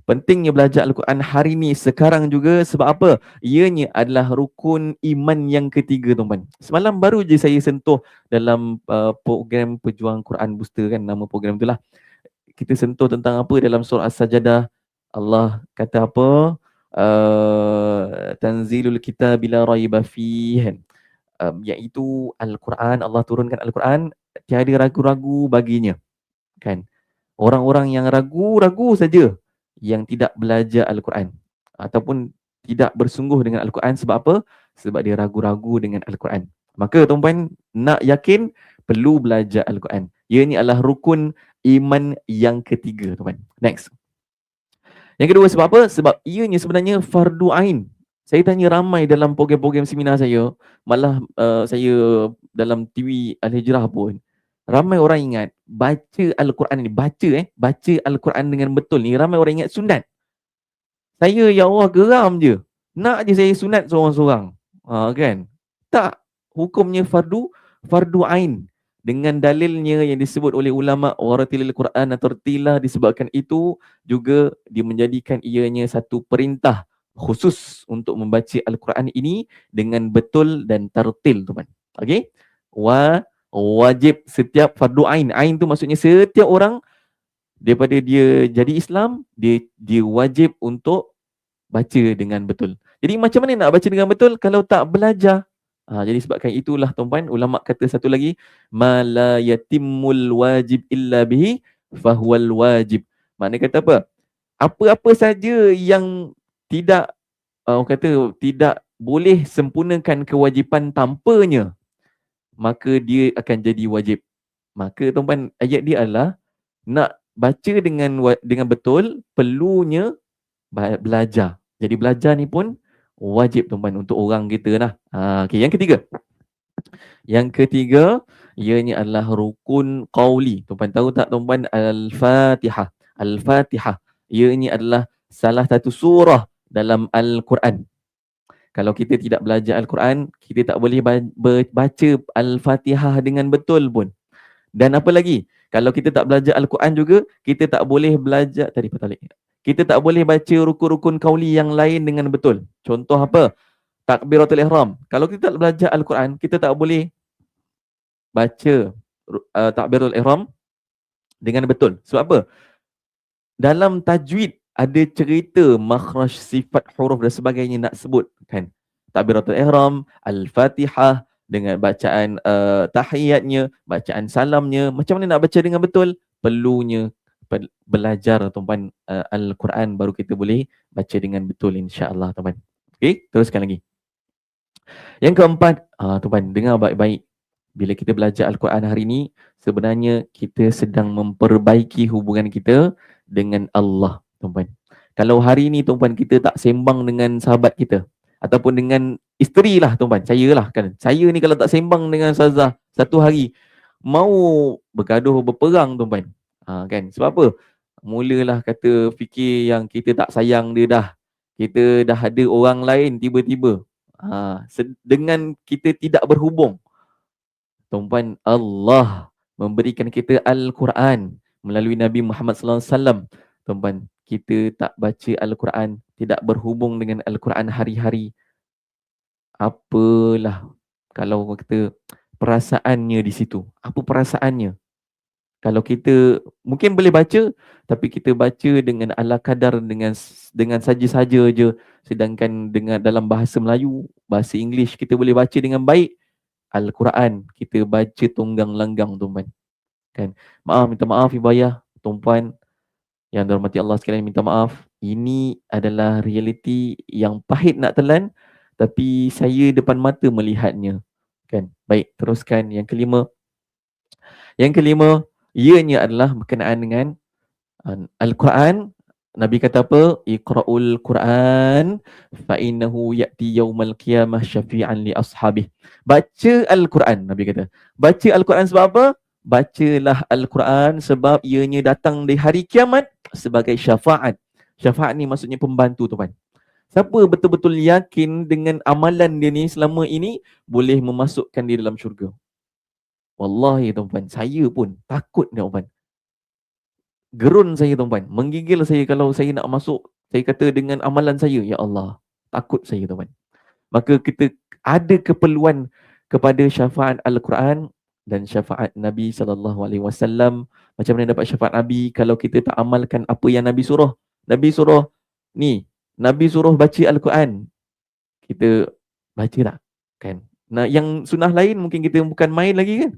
Pentingnya belajar Al-Quran hari ni, sekarang juga. Sebab apa? Ianya adalah rukun iman yang ketiga, tuan-tuan. Semalam baru je saya sentuh dalam program Pejuang Quran Booster kan, nama program itulah. Kita sentuh tentang apa dalam surah As-Sajadah. Allah kata apa? Tanzilul kitab bila raiba fihi. Iaitu Al-Quran, Allah turunkan Al-Quran, tiada ragu-ragu baginya. Kan? Orang-orang yang ragu-ragu saja yang tidak belajar Al-Quran ataupun tidak bersungguh dengan Al-Quran. Sebab apa? Sebab dia ragu-ragu dengan Al-Quran. Maka tuan-tuan nak yakin, perlu belajar Al-Quran. Ia ni adalah rukun iman yang ketiga, tuan-tuan. Next. Yang kedua, sebab apa? Sebab ianya sebenarnya fardu ain. Saya tanya ramai dalam program-program seminar saya, malah saya dalam TV Al-Hijrah pun, ramai orang ingat baca Al-Quran ni, baca Al-Quran dengan betul ni, ramai orang ingat sunat. Saya, ya Allah, geram je. Nak je saya sunat seorang-seorang. Kan? Tak. Hukumnya fardu ain. Dengan dalilnya yang disebut oleh ulama, waratilil Quran tartila, disebabkan itu juga dia menjadikan ianya satu perintah khusus untuk membaca Al-Quran ini dengan betul dan tartil, teman. Okey? Wajib setiap fardu ain. Ain tu maksudnya setiap orang daripada dia jadi Islam, dia wajib untuk baca dengan betul. Jadi macam mana nak baca dengan betul kalau tak belajar? Jadi sebabkan itulah, tuan-tuan, ulama kata satu lagi, ma la yatimmul wajib illa bihi fahuwal wajib. Maknanya kata apa? Apa-apa saja yang tidak tidak boleh sempurnakan kewajipan tanpanya, maka dia akan jadi wajib. Maka, tuan-tuan, ayat dia adalah nak baca dengan betul, perlunya belajar. Jadi belajar ni pun wajib, tuan-tuan, untuk orang kita lah. Okay, yang ketiga. Yang ketiga, ianya adalah rukun qauli. Tuan-tuan tahu tak, tuan-tuan, Al-Fatihah. Al-Fatihah, ianya adalah salah satu surah dalam Al-Quran. Kalau kita tidak belajar Al-Quran, kita tak boleh baca Al-Fatihah dengan betul pun. Dan apa lagi? Kalau kita tak belajar Al-Quran juga, kita tak boleh belajar, kita tak boleh baca rukun-rukun qauli yang lain dengan betul. Contoh apa? Takbiratul ihram. Kalau kita tak belajar Al-Quran, kita tak boleh baca takbiratul ihram dengan betul. Sebab apa? Dalam tajwid ada cerita makhraj, sifat, huruf dan sebagainya nak sebut, kan? Takbiratul ihram, Al-Fatihah dengan bacaan tahiyatnya, bacaan salamnya. Macam mana nak baca dengan betul? Perlunya belajar, tuan-tuan, Al-Quran, baru kita boleh baca dengan betul, insya-Allah, tuan-tuan. Okey, teruskan lagi. Yang keempat, tuan-tuan, dengar baik-baik. Bila kita belajar Al-Quran hari ini, sebenarnya kita sedang memperbaiki hubungan kita dengan Allah, tuan-tuan. Kalau hari ni, tuan-tuan, kita tak sembang dengan sahabat kita ataupun dengan isteri lah, tuan-tuan, saya lah kan. Saya ni kalau tak sembang dengan Ustazah satu hari, mau bergaduh, berperang, tuan-tuan. Kan? Sebab apa? Mulalah kata fikir yang kita tak sayang dia dah. Kita dah ada orang lain tiba-tiba. Dengan kita tidak berhubung. Tuan-tuan, Allah memberikan kita Al-Quran melalui Nabi Muhammad SAW. Tuan-tuan, kita tak baca Al-Quran, tidak berhubung dengan Al-Quran hari-hari, apalah kalau kita perasaannya di situ? Apa perasaannya? Kalau kita mungkin boleh baca, tapi kita baca dengan ala kadar, dengan saja-saja je. Sedangkan dengan dalam bahasa Melayu, bahasa Inggeris, kita boleh baca dengan baik. Al-Quran kita baca tunggang langgang, tuan-tuan. Kan? Minta maaf Ibayah, tuan-tuan yang dirahmati Allah sekalian, minta maaf. Ini adalah realiti yang pahit nak telan, tapi saya depan mata melihatnya. Kan? Baik, teruskan yang kelima. Yang kelima, ianya adalah berkenaan dengan Al-Quran. Nabi kata apa? Iqra'ul Quran fa innahu ya'ti yaumal qiyamah syafi'an li ashabih. Baca Al-Quran, Nabi kata. Baca Al-Quran sebab apa? Bacalah Al-Quran sebab ianya datang di hari kiamat sebagai syafaat. Syafaat ni maksudnya pembantu, tuan. Siapa betul-betul yakin dengan amalan dia ni selama ini boleh memasukkan dia dalam syurga. Wallahi tuan-puan, saya pun takut tuan-puan. Gerun saya tuan-puan, menggigil saya kalau saya nak masuk, saya kata dengan amalan saya, ya Allah, takut saya tuan-puan. Maka kita ada keperluan kepada syafaat Al-Quran dan syafaat Nabi SAW. Macam mana dapat syafaat Nabi kalau kita tak amalkan apa yang Nabi suruh? Nabi suruh ni, Nabi suruh baca Al-Quran. Kita baca tak? Kan? Nah, yang sunnah lain mungkin kita bukan main lagi kan?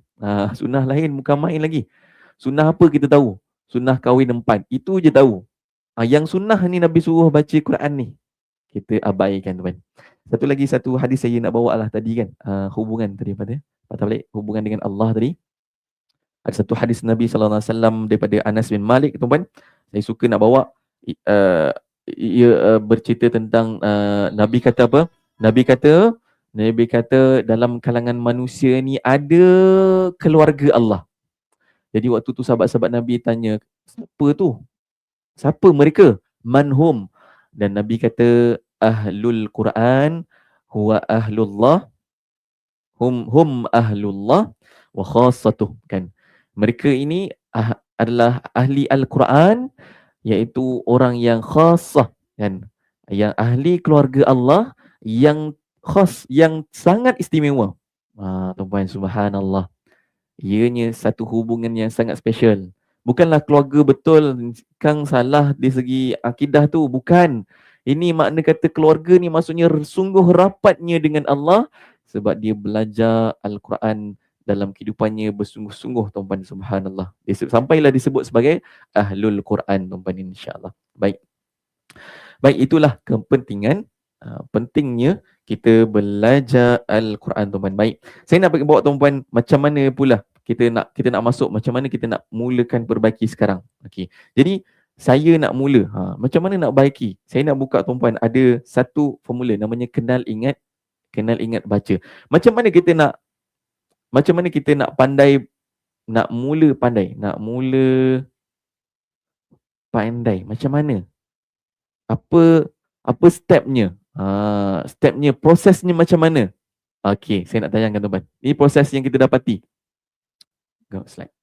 Sunnah lain bukan main lagi. Sunnah apa kita tahu? Sunnah kahwin 4. Itu je tahu. Yang sunnah ni Nabi suruh baca Quran ni. Kita abaikan tuan. Satu hadis saya nak bawa lah tadi kan. Hubungan tadi pada patah balik. Hubungan dengan Allah tadi. Ada satu hadis Nabi SAW daripada Anas bin Malik tuan. Saya suka nak bawa. Ia bercerita tentang Nabi kata apa? Nabi kata dalam kalangan manusia ni ada keluarga Allah. Jadi waktu tu sahabat-sahabat Nabi tanya, siapa tu? Siapa mereka? Manhum. Dan Nabi kata, ahlul Quran huwa ahlullah hum ahlullah wa khassatuh. Kan? Mereka ini adalah ahli Al-Quran, iaitu orang yang khassah, kan? Yang ahli keluarga Allah, yang khas, yang sangat istimewa. Tuan-tuan, subhanallah. Ianya satu hubungan yang sangat special. Bukanlah keluarga betul, Kang salah di segi akidah tu. Bukan. Ini makna kata keluarga ni maksudnya sungguh rapatnya dengan Allah sebab dia belajar Al-Quran dalam kehidupannya bersungguh-sungguh, tuan-tuan, subhanallah. Sampailah disebut sebagai Ahlul Quran, tuan-tuan, insya-Allah. Baik, itulah kepentingan pentingnya kita belajar Al-Quran, tuan-tuan. Baik, saya nak bawa tuan-tuan macam mana pula kita nak masuk, macam mana kita nak mulakan perbaiki sekarang. Okey. Jadi saya nak mula, macam mana nak baiki? Saya nak buka tuan-tuan, ada satu formula namanya kenal ingat baca. Macam mana kita nak pandai, nak mula pandai, macam mana? Apa stepnya? Stepnya, prosesnya macam mana? Okey, saya nak tayangkan tuan-tuan. Ini proses yang kita dapati. Go slide.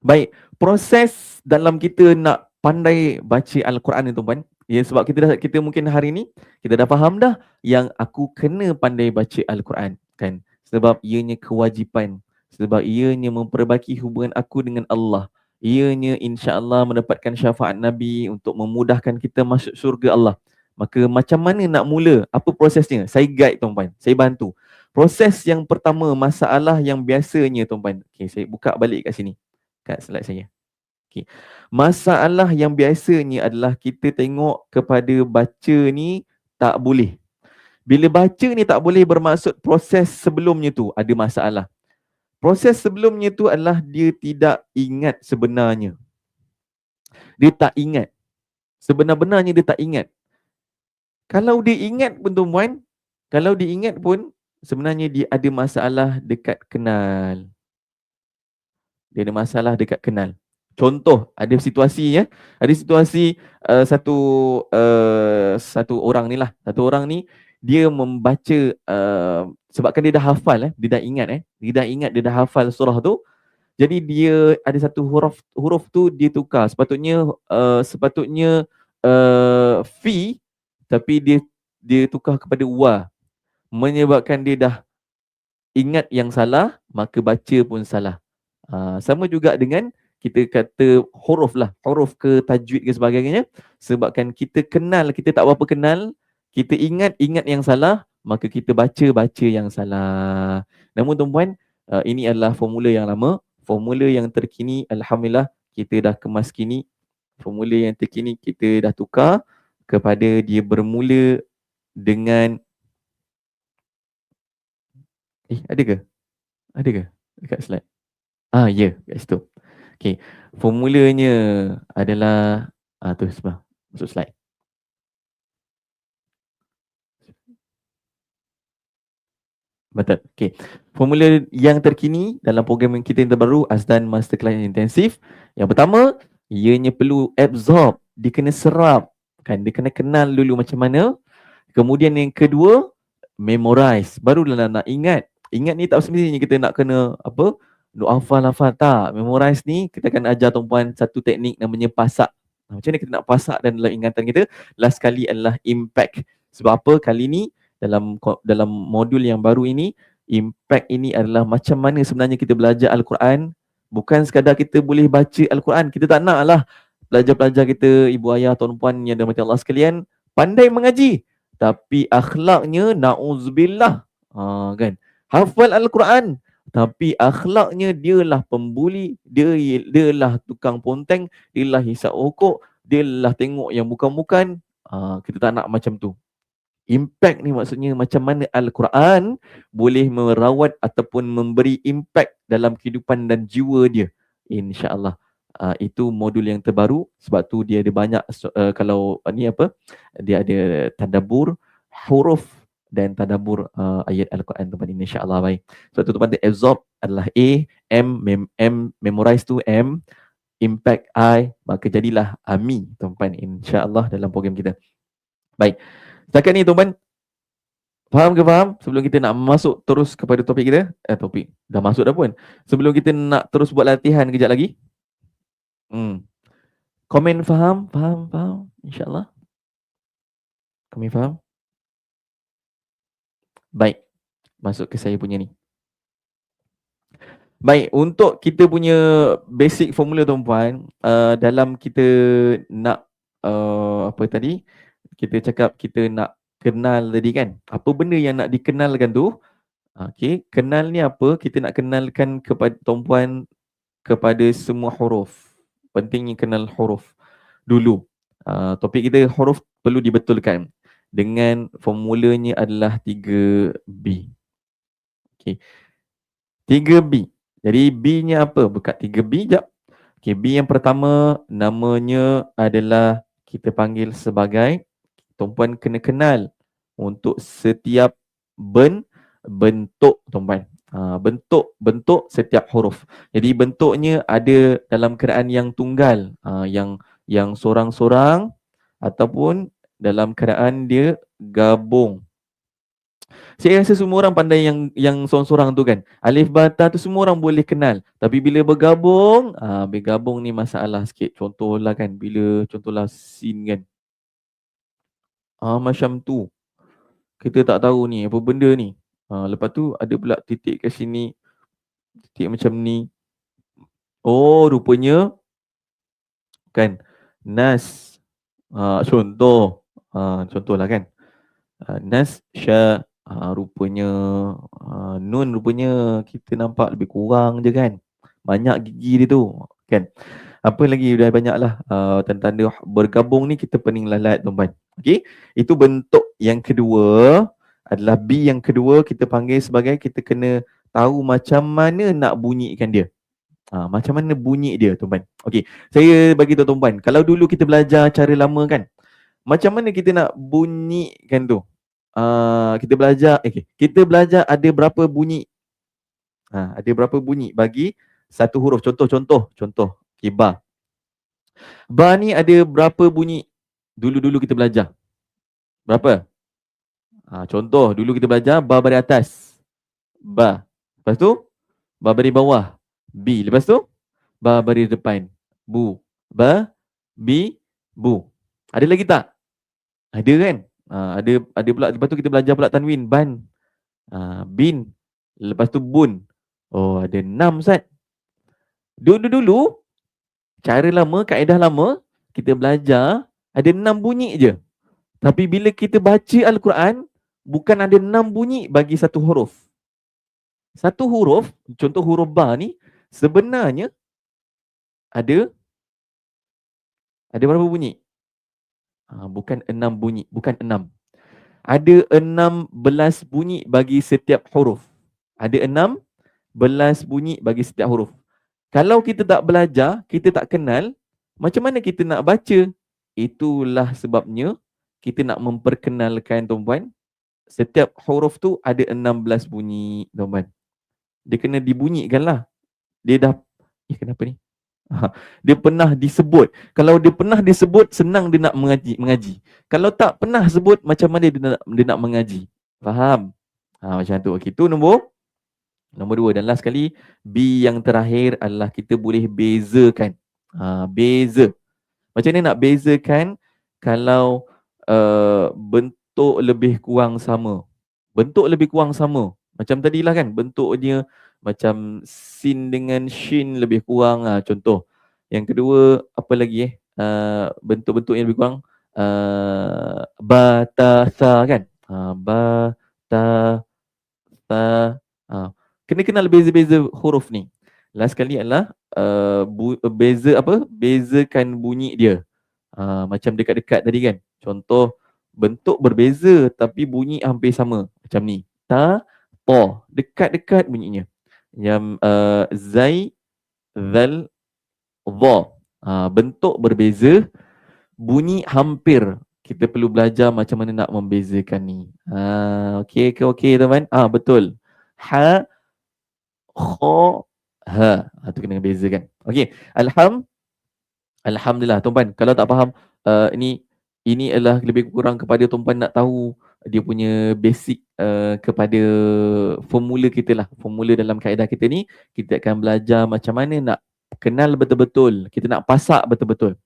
Baik, proses dalam kita nak pandai baca Al-Quran ni, tuan-tuan. Ya, sebab kita mungkin hari ni kita dah faham dah yang aku kena pandai baca Al-Quran, kan? Sebab ianya kewajipan, sebab ianya memperbaiki hubungan aku dengan Allah. Ianya insya-Allah mendapatkan syafaat Nabi untuk memudahkan kita masuk syurga Allah. Maka macam mana nak mula? Apa prosesnya? Saya guide, tuan-tuan. Saya bantu. Proses yang pertama, masalah yang biasanya, tuan-tuan. Okey, saya buka balik kat sini. Kat slide saya. Okey. Masalah yang biasanya adalah kita tengok kepada baca ni tak boleh. Bila baca ni tak boleh bermaksud proses sebelumnya tu ada masalah. Proses sebelumnya tu adalah dia tidak ingat sebenarnya. Dia tak ingat. Sebenar-benarnya dia tak ingat. Kalau dia ingat pun, tuan-tuan, sebenarnya dia ada masalah dekat kenal. Dia ada masalah dekat kenal. Contoh, ada situasi ya. Ada situasi satu orang ni dia membaca sebabkan dia dah hafal dia dah ingat dia dah hafal surah tu. Jadi dia ada satu huruf tu dia tukar. Sepatutnya fi, tapi dia tukar kepada wa. Menyebabkan dia dah ingat yang salah, maka baca pun salah. Sama juga dengan kita kata huruf ke tajwid ke sebagainya. Sebabkan kita kenal, kita tak berapa kenal, kita ingat yang salah, maka kita baca yang salah. Namun tuan-puan, ini adalah formula yang lama. Formula yang terkini, alhamdulillah, kita dah kemas kini. Formula yang terkini kita dah tukar kepada dia bermula dengan ada ke dekat slide? Ya, kat situ. Okey, formulanya adalah tu sebelah masuk slide. Betul. Okey. Formula yang terkini dalam program kita yang terbaru, Azdan Masterclass Intensif. Yang pertama, ianya perlu absorb, dia kena serap. Kan dia kena kenal dulu macam mana. Kemudian yang kedua, memorize. Barulah nak ingat. Ingat ni tak semestinya kita nak kena apa? Nak hafal tak. Memorize ni kita akan ajar tuan-puan satu teknik namanya pasak. Macam mana kita nak pasak dan dalam ingatan kita? Last kali adalah impact. Sebab apa? Kali ni dalam modul yang baru ini, impact ini adalah macam mana sebenarnya kita belajar Al-Quran. Bukan sekadar kita boleh baca Al-Quran. Kita tak nak lah pelajar-pelajar kita, ibu ayah, tuan-puan yang dirahmati Allah sekalian, pandai mengaji. Tapi akhlaknya, na'udzubillah. Kan? Hafal Al-Quran. Tapi akhlaknya dialah pembuli, dialah tukang ponteng, dialah hisap rokok, dialah tengok yang bukan-bukan. Kita tak nak macam tu. Impact ni maksudnya macam mana Al-Quran boleh merawat ataupun memberi impact dalam kehidupan dan jiwa dia. InsyaAllah. Itu modul yang terbaru. Sebab tu dia ada banyak, kalau ni apa, dia ada tadabbur huruf dan tadabbur ayat Al-Quran teman ini, insya-Allah. Baik. Sebab tu teman, absorb adalah A, M, memorize tu M, impact I, maka jadilah AMI tuan-tuan, insya-Allah, dalam program kita. Baik. Setakat ni tuan-tuan, faham ke faham? Sebelum kita nak masuk terus kepada topik kita, topik dah masuk dah pun. Sebelum kita nak terus buat latihan kejap lagi. Komen faham? Faham, insya-Allah. Komen faham? Baik, masuk ke saya punya ni. Baik, untuk kita punya basic formula tuan-puan, dalam kita nak apa tadi? Kita cakap kita nak kenal tadi kan. Apa benda yang nak dikenalkan tu? Okey, kenal ni apa? Kita nak kenalkan kepada tuan-puan kepada semua huruf. Pentingnya kenal huruf dulu. Topik kita huruf perlu dibetulkan. Dengan formulanya adalah 3B. Okey. 3B. Jadi B-nya apa? Buka 3B jap. Okey, B yang pertama namanya adalah kita panggil sebagai, tuan-puan kena kenal untuk setiap bentuk tuan-puan. Bentuk setiap huruf. Jadi bentuknya ada dalam keadaan yang tunggal, yang sorang-sorang ataupun dalam keadaan dia gabung. Saya rasa semua orang pandai yang sorang-sorang tu kan. Alif ba ta tu semua orang boleh kenal. Tapi bila bergabung ni masalah sikit. Contohlah kan, bila contohlah sin kan. Macam tu. Kita tak tahu ni apa benda ni. Lepas tu ada pula titik kat sini. Titik macam ni. Oh, rupanya kan nas. Contohlah kan. Nas sya, rupanya nun rupanya kita nampak lebih kurang je kan. Banyak gigi dia tu kan. Apa lagi dah banyaklah tanda-tanda bergabung ni kita pening lalat tuan-tuan. Okey, itu bentuk yang kedua adalah B yang kedua, kita panggil sebagai kita kena tahu macam mana nak bunyikan dia. Macam mana bunyi dia tuan-tuan. Okey, saya bagi tahu tuan-tuan, kalau dulu kita belajar cara lama kan, macam mana kita nak bunyikan tu? Kita belajar ada berapa bunyi. Ada berapa bunyi bagi satu huruf. Contoh. Okey, ba. Ba ni ada berapa bunyi? Dulu kita belajar. Berapa? Contoh, dulu kita belajar ba baris atas. Ba. Lepas tu, ba baris bawah. B. Lepas tu, ba baris depan. Bu. Ba, bi, bu. Ada lagi tak? Ada kan? Ada pula. Lepas tu kita belajar pula tanwin. Ban. Bin. Lepas tu bun. Oh, ada 6 Ustaz. Dulu, cara lama, kaedah lama, kita belajar ada 6 bunyi je. Tapi bila kita baca Al-Quran, bukan ada 6 bunyi bagi satu huruf. Satu huruf, contoh huruf ba ni, sebenarnya ada berapa bunyi? Bukan 6 bunyi, bukan 6. Ada 16 bunyi bagi setiap huruf. Ada 16 bunyi bagi setiap huruf. Kalau kita tak belajar, kita tak kenal, macam mana kita nak baca? Itulah sebabnya kita nak memperkenalkan tuan-puan, setiap huruf tu ada 16 bunyi tuan-puan. Dia kena dibunyikan lah. Dia dah, kenapa ni? Dia pernah disebut. Kalau dia pernah disebut, senang dia nak mengaji. Kalau tak pernah sebut, macam mana dia nak mengaji? Faham? Macam tu. Okey, tu nombor 2. Dan last sekali, B yang terakhir adalah kita boleh bezakan. Beza. Macam mana nak bezakan kalau bentuk lebih kurang sama? Bentuk lebih kurang sama. Macam tadilah kan, bentuknya macam sin dengan shin lebih kurang. Contoh. Yang kedua, apa lagi bentuk-bentuk yang lebih kurang? Batasa kan? Batasa. Kena kenal beza-beza huruf ni. Last sekali adalah bezakan bunyi dia. Macam dekat-dekat tadi kan. Contoh, bentuk berbeza tapi bunyi hampir sama. Macam ni. Ta, to. Dekat-dekat bunyinya. Yang zai, zal, dha. Bentuk berbeza, bunyi hampir. Kita perlu belajar macam mana nak membezakan ni. Okey ke okey teman? Betul. Ha, kha, ha. Tu kena bezakan. Okey. Alhamdulillah tuan-puan. Kalau tak faham, ini adalah lebih kurang kepada tuan-puan nak tahu dia punya basic kepada formula kita lah. Formula dalam kaedah kita ni, kita akan belajar macam mana nak kenal betul-betul. Kita nak pasak betul-betul.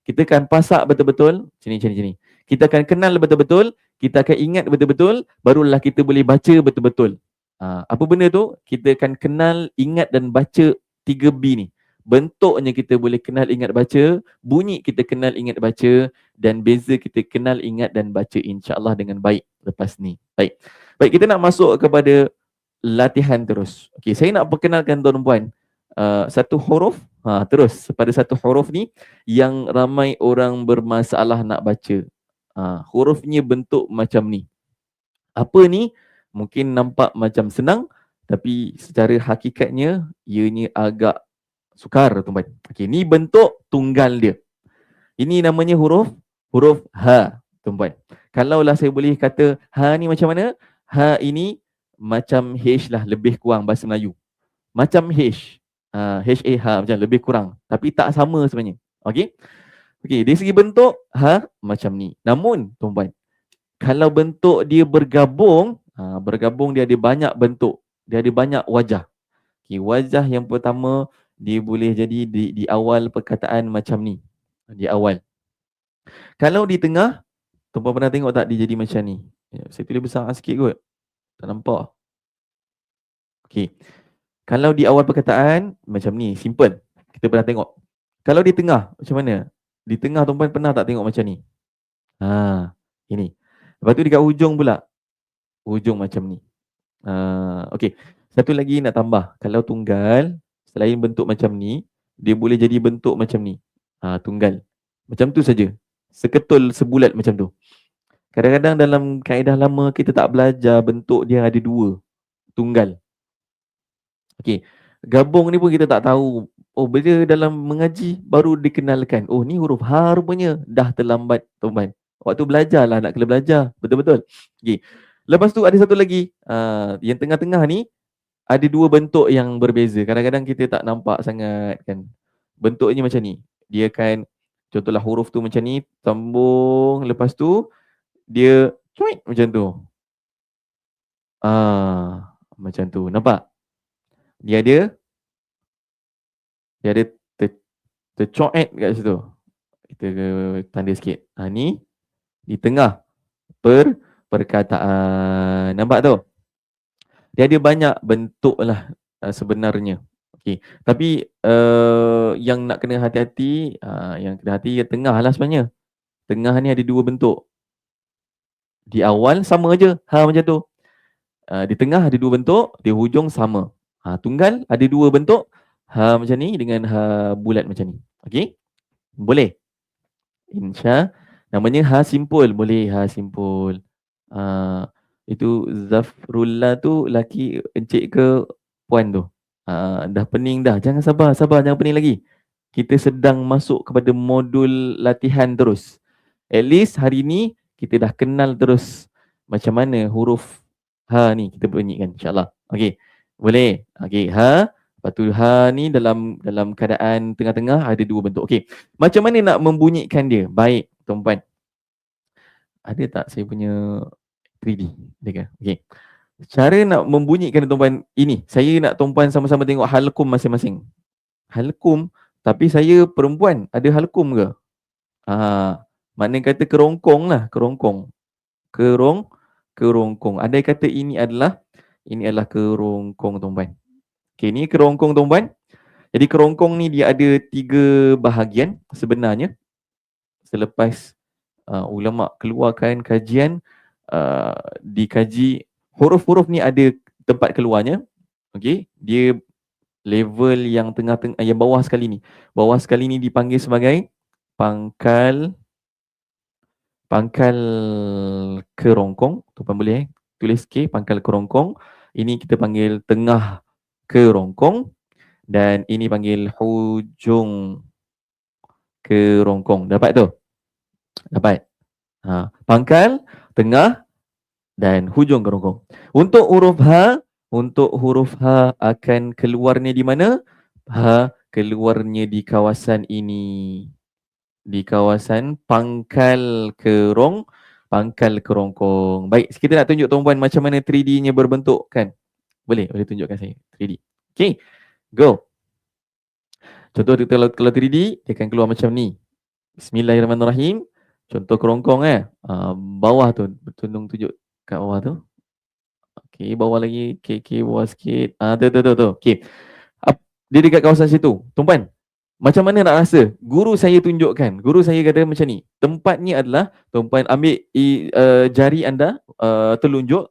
Kita akan pasak betul-betul. Sini. Kita akan kenal betul-betul. Kita akan ingat betul-betul. Barulah kita boleh baca betul-betul. Apa benda tu? Kita akan kenal, ingat dan baca 3B ni. Bentuknya kita boleh kenal, ingat, baca. Bunyi kita kenal, ingat, baca. Dan beza kita kenal, ingat dan baca, insya-Allah dengan baik lepas ni. Baik, kita nak masuk kepada latihan terus. Okey, saya nak perkenalkan tuan-puan satu huruf. Terus pada satu huruf ni yang ramai orang bermasalah nak baca. Hurufnya bentuk macam ni. Apa ni? Mungkin nampak macam senang, tapi secara hakikatnya ianya agak sukar tuan-tuan. Okey, ni bentuk tunggal dia. Ini namanya huruf ha tuan-tuan. Kalaulah saya boleh kata ha ni macam mana? Ha ini macam H lah, lebih kurang bahasa Melayu. Macam H. H-A-H macam lebih kurang. Tapi tak sama sebenarnya. Okey? Okey, dari segi bentuk ha macam ni. Namun tuan-tuan, kalau bentuk dia bergabung, bergabung dia ada banyak bentuk. Dia ada banyak wajah. Okey, wajah yang pertama dia boleh jadi di awal perkataan macam ni. Di awal. Kalau di tengah, tuan-puan pernah tengok tak dia jadi macam ni? Saya tulis besar sikit kot. Tak nampak. Okey. Kalau di awal perkataan macam ni, simple. Kita pernah tengok. Kalau di tengah, macam mana? Di tengah tuan-puan pernah tak tengok macam ni? Ini. Lepas tu dekat hujung pula. Hujung macam ni. Okey. Satu lagi nak tambah. Kalau tunggal, selain bentuk macam ni, dia boleh jadi bentuk macam ni. Tunggal. Macam tu saja. Seketul, sebulat macam tu. Kadang-kadang dalam kaedah lama kita tak belajar bentuk dia ada dua. Tunggal. Okey. Gabung ni pun kita tak tahu. Bila dalam mengaji baru dikenalkan. Ni huruf ha rupanya. Dah terlambat tuan-tuan. Waktu belajarlah, nak kena belajar. Betul-betul. Okey. Lepas tu ada satu lagi. Yang tengah-tengah ni ada dua bentuk yang berbeza. Kadang-kadang kita tak nampak sangat kan. Bentuknya macam ni. Dia akan, contohlah huruf tu macam ni, sambung, lepas tu dia cuik macam tu. Macam tu. Nampak? Dia ada tercoet kat situ. Kita tanda sikit. Ni di tengah perkataan. Nampak tu? Dia ada banyak bentuk lah sebenarnya. Okey. Tapi yang nak kena hati-hati, yang tengah lah sebenarnya. Tengah ni ada dua bentuk. Di awal sama aja, ha macam tu. Di tengah ada dua bentuk, di hujung sama. Tunggal ada dua bentuk, ha macam ni dengan ha bulat macam ni. Okey? Boleh? Namanya ha simpul, boleh ha simpul. Itu Zafrullah tu laki encik ke puan tu? Dah pening dah. Jangan sabar, jangan pening lagi. Kita sedang masuk kepada modul latihan terus. At least hari ni kita dah kenal terus macam mana huruf ha ni kita bunyikan, insya-Allah. Okey. Boleh? Okey, ha Lepas tu ha ni dalam keadaan tengah-tengah ada dua bentuk. Okey. Macam mana nak membunyikan dia? Baik, tuan-puan. Ada tak saya punya 3D? Ada ke? Okey. Cara nak membunyikan tuan-puan ini. Saya nak tuan-puan sama-sama tengok halkum masing-masing. Halkum, tapi saya perempuan. Ada halkum ke? Mana kata kerongkong lah, kerongkong. Kerongkong. Ada kata ini adalah kerongkong, tuan-puan. Okey, ni kerongkong, tuan-puan. Jadi kerongkong ni dia ada 3 bahagian sebenarnya. Selepas ulama keluarkan kajian, dikaji huruf-huruf ni ada tempat keluarnya. Okey, dia level yang tengah-tengah, yang bawah sekali ni. Bawah sekali ni dipanggil sebagai pangkal kerongkong. Tuan boleh tulis K, pangkal kerongkong. Ini kita panggil tengah kerongkong dan ini panggil hujung kerongkong. Dapat tu? Dapat. Pangkal, tengah dan hujung kerongkong. Untuk huruf H akan keluarnya di mana? H keluarnya di kawasan ini. Di kawasan pangkal kerongkong. Baik, kita nak tunjuk tuan-puan macam mana 3D-nya berbentuk kan? Boleh tunjukkan saya 3D. Okay, go. Contoh kalau 3D, dia akan keluar macam ni. Bismillahirrahmanirrahim. Contoh kerongkong bawah tu, tunjuk kat bawah tu. Okay, bawah lagi, K bawah sikit. Tu. Okay. Dia dekat kawasan situ. Tuan-puan, macam mana nak rasa? Guru saya tunjukkan. Guru saya kata macam ni. Tempatnya adalah, tuan-puan ambil jari anda, telunjuk.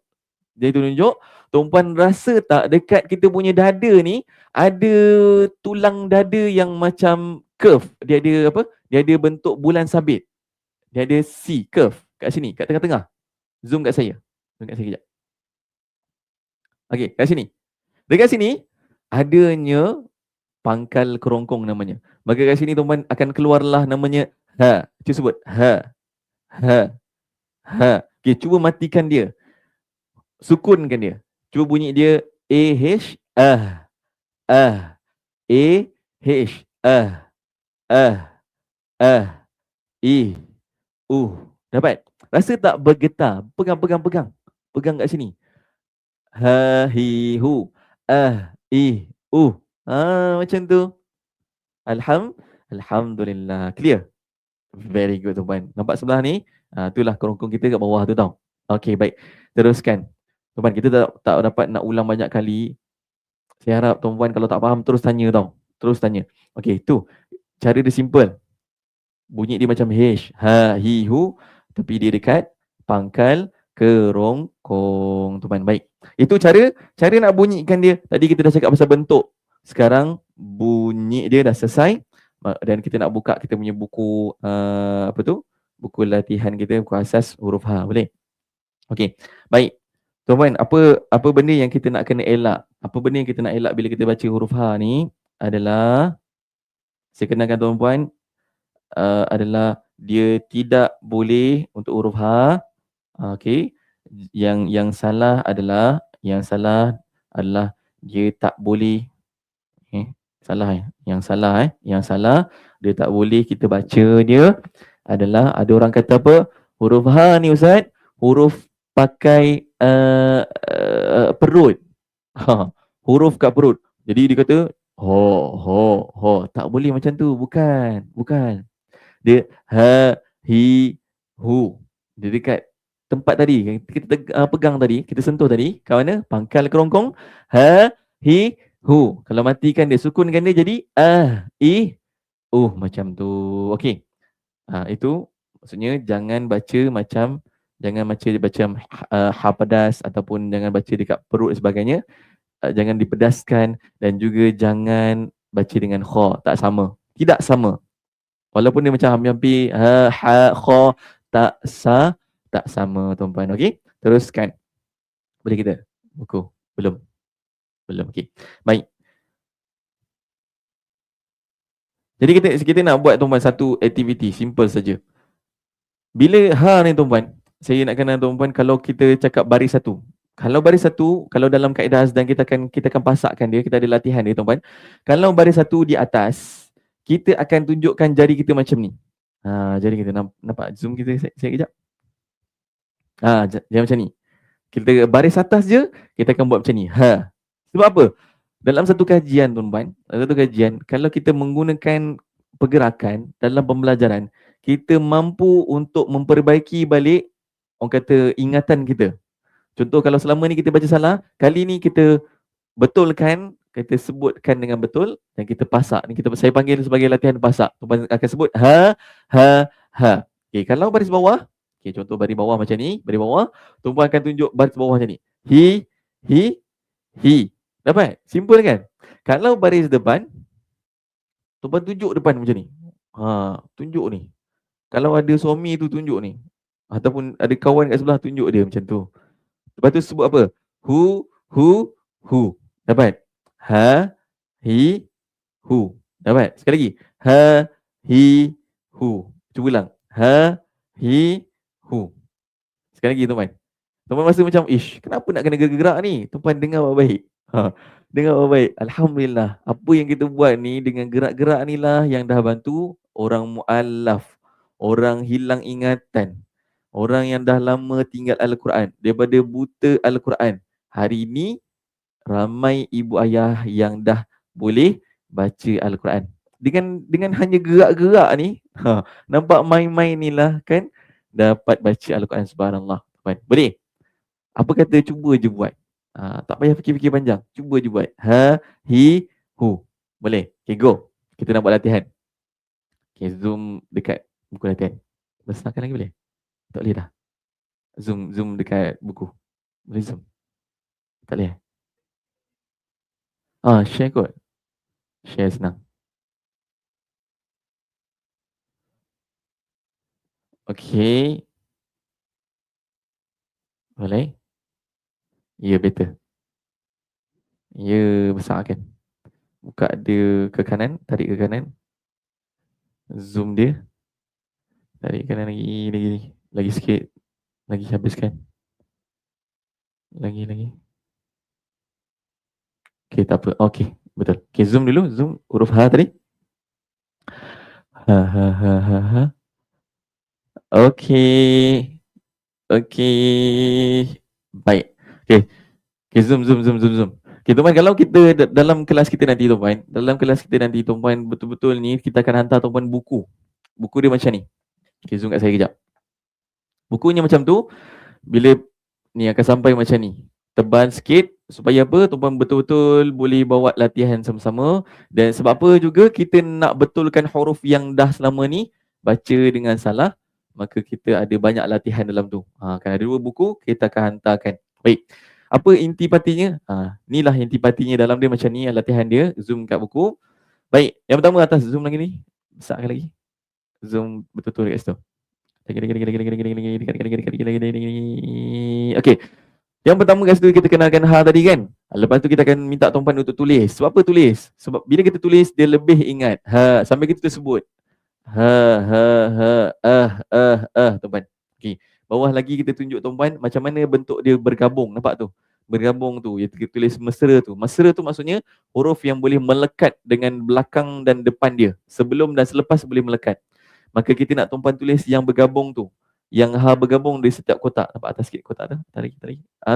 Dia tunjuk. Tuan-puan rasa tak dekat kita punya dada ni ada tulang dada yang macam curve. Dia ada apa? Dia ada bentuk bulan sabit. Dia ada C, curve kat sini, kat tengah-tengah. Zoom kat saya. Zoom kat saya kejap. Okey, kat sini. Dekat sini adanya pangkal kerongkong namanya. Maka kat sini tuan-puan akan keluarlah namanya ha. Cuba sebut ha. Okey, cuba matikan dia. Sukunkan dia. Cuba bunyi dia A-H, A-H, I-U. Dapat? Rasa tak bergetar? Pegang. Pegang kat sini. Ha-hi-hu, I-U. Macam tu. Alhamdulillah. Clear? Very good, tuan-puan. Nampak sebelah ni? Itulah kerongkong kita kat bawah tu tau. Okey, baik. Teruskan. Tuan-puan, kita tak dapat nak ulang banyak kali. Saya harap tuan-puan kalau tak faham terus tanya tau. Terus tanya. Okey, tu. Cara dia simple. Bunyi dia macam H, ha, hi, hu. Tapi dia dekat pangkal kerongkong. Tuan-puan, baik. Itu cara nak bunyikan dia. Tadi kita dah cakap pasal bentuk. Sekarang bunyi dia dah selesai. Dan kita nak buka kita punya buku, buku latihan kita, buku asas huruf H. Boleh? Okey, baik. Tuan-puan, apa benda yang kita nak kena elak? Apa benda yang kita nak elak bila kita baca huruf H ni adalah, saya kenalkan tuan-puan, adalah dia tidak boleh untuk huruf H. Okey. Yang salah adalah dia tak boleh Yang salah dia tak boleh kita baca dia adalah, ada orang kata apa? Huruf H ni Ustaz, huruf pakai perut. Huruf kat perut. Jadi dia kata ho. Tak boleh macam tu. Bukan. Dia ha, hi, hu. Dia dekat tempat tadi kita pegang tadi, kita sentuh tadi, kat mana? Pangkal kerongkong. Ha, hi, hu. Kalau matikan dia, sukunkan dia jadi i, macam tu. Okey. Itu maksudnya jangan baca macam ha pedas, ataupun jangan baca dekat perut dan sebagainya. Jangan dipedaskan dan juga jangan baca dengan kha, tak sama. Tidak sama. Walaupun dia macam hampir ha, kha, tak sama, tuan-puan. Okey? Teruskan. Boleh kita buku? Belum. Okey. Baik. Jadi kita nak buat, tuan-puan, satu aktiviti simple saja. Bila ha ni, tuan-puan, saya nak kenal tuan-puan, kalau kita cakap baris satu. Kalau baris satu, kalau dalam kaedah azdan kita akan pasakkan dia, kita ada latihan dia tuan-tuan. Kalau baris satu di atas, kita akan tunjukkan jari kita macam ni. Jari kita nampak zoom kita saya kejap. Jari macam ni. Kita baris atas je, kita akan buat macam ni. Sebab apa? Dalam satu kajian tuan-tuan, kalau kita menggunakan pergerakan dalam pembelajaran, kita mampu untuk memperbaiki balik orang kata ingatan kita. Contoh kalau selama ni kita baca salah, kali ni kita betulkan, kita sebutkan dengan betul dan kita pasak. Ni saya panggil sebagai latihan pasak. Tuan akan sebut ha. Okey, kalau baris bawah, okey contoh baris bawah macam ni, baris bawah, tuan akan tunjuk baris bawah macam ni. He. Dapat? Simple kan? Kalau baris depan, tuan tunjuk depan macam ni. Tunjuk ni. Kalau ada suami tu tunjuk ni. Ataupun ada kawan kat sebelah tunjuk dia macam tu. Lepas tu sebut apa? Who. Dapat? Ha, he, who. Dapat? Sekali lagi. Ha, he, who. Cuba ulang. Ha, he, who. Sekali lagi tuan-tuan. Tuan-tuan rasa macam, kenapa nak kena gerak-gerak ni? Tuan-tuan dengar baik-baik. Dengar baik-baik. Alhamdulillah. Apa yang kita buat ni dengan gerak-gerak ni lah yang dah bantu orang mu'allaf. Orang hilang ingatan. Orang yang dah lama tinggal Al-Quran, daripada buta Al-Quran. Hari ini ramai ibu ayah yang dah boleh baca Al-Quran. Dengan hanya gerak-gerak ni, nampak main-main ni lah kan, dapat baca Al-Quran, subhanallah. Boleh? Apa kata cuba je buat. Tak payah fikir-fikir panjang. Cuba je buat. Ha, he, who. Boleh? Okay, go. Kita nak buat latihan. Okay, zoom dekat buku latihan. Besarkan lagi boleh? Tak boleh dah. Zoom dekat buku. Boleh zoom? Tak boleh? Share kot. Share senang. Okay. Boleh? Ya, better. Ya, besarkan. Buka dia ke kanan, tarik ke kanan. Zoom dia. Tarik kanan lagi. Lagi sikit. Lagi habiskan. Lagi. Okay, tak apa. Okay, betul. Okay, zoom dulu. Zoom huruf ha tadi. Ha. Okay. Baik. Okay, zoom. Okay, tuan-tuan, kalau kita dalam kelas kita nanti tuan-tuan, betul-betul ni kita akan hantar tuan-tuan buku. Buku dia macam ni. Okay, zoom kat saya kejap. Bukunya macam tu, bila ni akan sampai macam ni. Tebal sikit supaya apa? Tuan-tuan betul-betul boleh bawa latihan sama-sama. Dan sebab apa juga kita nak betulkan huruf yang dah selama ni baca dengan salah, maka kita ada banyak latihan dalam tu. Kan ada 2 buku, kita akan hantarkan. Baik. Apa intipatinya? Inilah intipatinya dalam dia macam ni, latihan dia. Zoom kat buku. Baik, yang pertama atas, zoom lagi ni. Besarkan lagi. Zoom betul-betul dekat situ. Okey. Yang pertama kat situ kita kenalkan ha tadi kan. Lepas tu kita akan minta tuan-tuan untuk tulis. Sebab apa tulis? Sebab bila kita tulis dia lebih ingat. Sampai kita sebut. Tuan-tuan. Okey. Bawah lagi kita tunjuk tuan-tuan macam mana bentuk dia bergabung. Nampak tu? Bergabung tu. Kita tulis mesra tu. Mesra tu maksudnya huruf yang boleh melekat dengan belakang dan depan dia. Sebelum dan selepas boleh melekat. Maka kita nak tuan-tuan tulis yang bergabung tu. Yang ha bergabung di setiap kotak. Nampak atas sikit kotak tu? Tarik.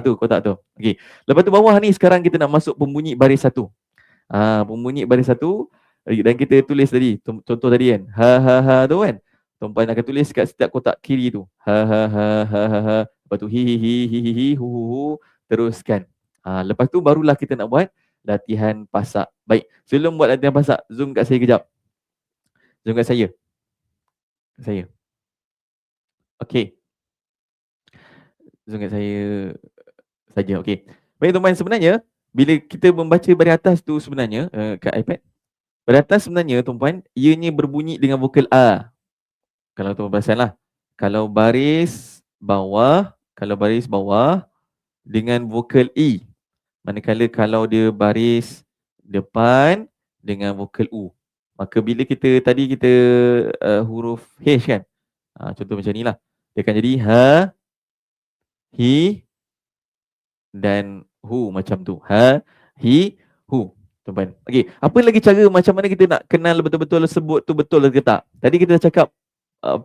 Tu kotak tu. Okey. Lepas tu bawah ni sekarang kita nak masuk pembunyi baris 1. Pembunyi baris 1 dan kita tulis tadi. Contoh tadi kan. Ha tu kan. Tuan-tuan akan tulis kat setiap kotak kiri tu. Ha. Lepas tu hi, hu. Teruskan. Lepas tu barulah kita nak buat latihan pasak. Baik. Sebelum buat latihan pasak, zoom kat saya kejap. Zoom kat saya. Okey. Zoom kat saya saja. Okey. Baik tuan-tuan, sebenarnya bila kita membaca baris atas tu sebenarnya kat iPad, baris atas sebenarnya tuan-tuan, ianya berbunyi dengan vokal A. Kalau tuan-tuan perasanlah. Kalau baris bawah dengan vokal E. Manakala kalau dia baris depan dengan vokal U. Maka bila kita huruf H kan. Contoh macam ni lah. Dia akan jadi ha, he, dan who macam tu. Ha, he, who. Tuan-puan. Okey, apa lagi cara macam mana kita nak kenal betul-betul sebut tu betul ke tak? Tadi kita dah cakap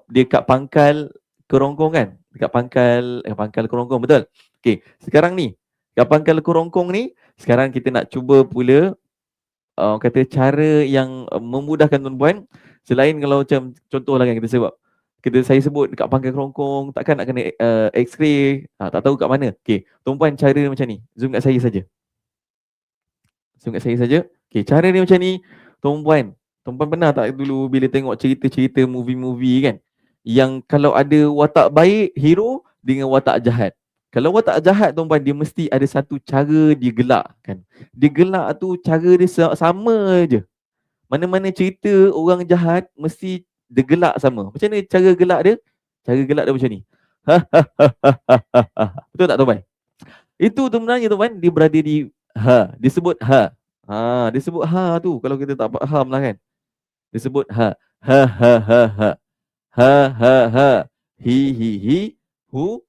dekat pangkal kerongkong kan? Dekat pangkal kerongkong, betul? Okey, sekarang ni dekat pangkal kerongkong ni, sekarang kita nak cuba pula kata cara yang memudahkan tuan-puan. Selain kalau macam contohlah kan saya sebut dekat pangkal kerongkong, takkan nak kena x-ray, tak tahu kat mana. Okey, tuan-puan cara macam ni. Zoom kat saya saja. Zoom kat saya saja. Okey, cara dia macam ni. Tuan-puan pernah tak dulu bila tengok cerita-cerita movie-movie kan? Yang kalau ada watak baik hero dengan watak jahat. Kalau watak jahat tuan-puan, dia mesti ada satu cara dia gelak kan. Dia gelak tu cara dia sama je. Mana-mana cerita orang jahat mesti dia gelak sama. Macam mana cara gelak dia? Cara gelak dia macam ni. Betul tak tuan-puan? Itu sebenarnya tuan-puan, dia berada di ha, disebut ha. Ha, disebut ha tu kalau kita tak faham lah kan. Disebut ha. Ha ha ha ha. Ha ha ha. Hi. Hu.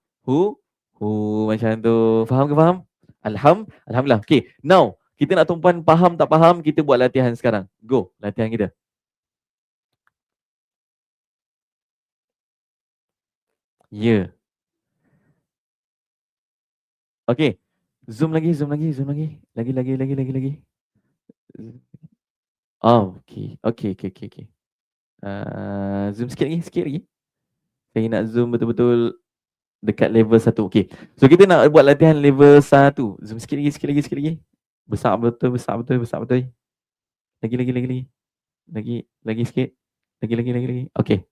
Macam tu. Faham ke faham? Alhamdulillah. Okay. Now, kita nak tuan-puan faham tak faham, kita buat latihan sekarang. Go, latihan kita. Ya. Yeah. Okay. Zoom lagi. Lagi. Oh, okay. Zoom sikit lagi. Saya nak zoom betul-betul dekat level 1. Okay. So kita nak buat latihan level 1. Zoom sikit lagi. Besar betul. Lagi sikit. Lagi. Okay.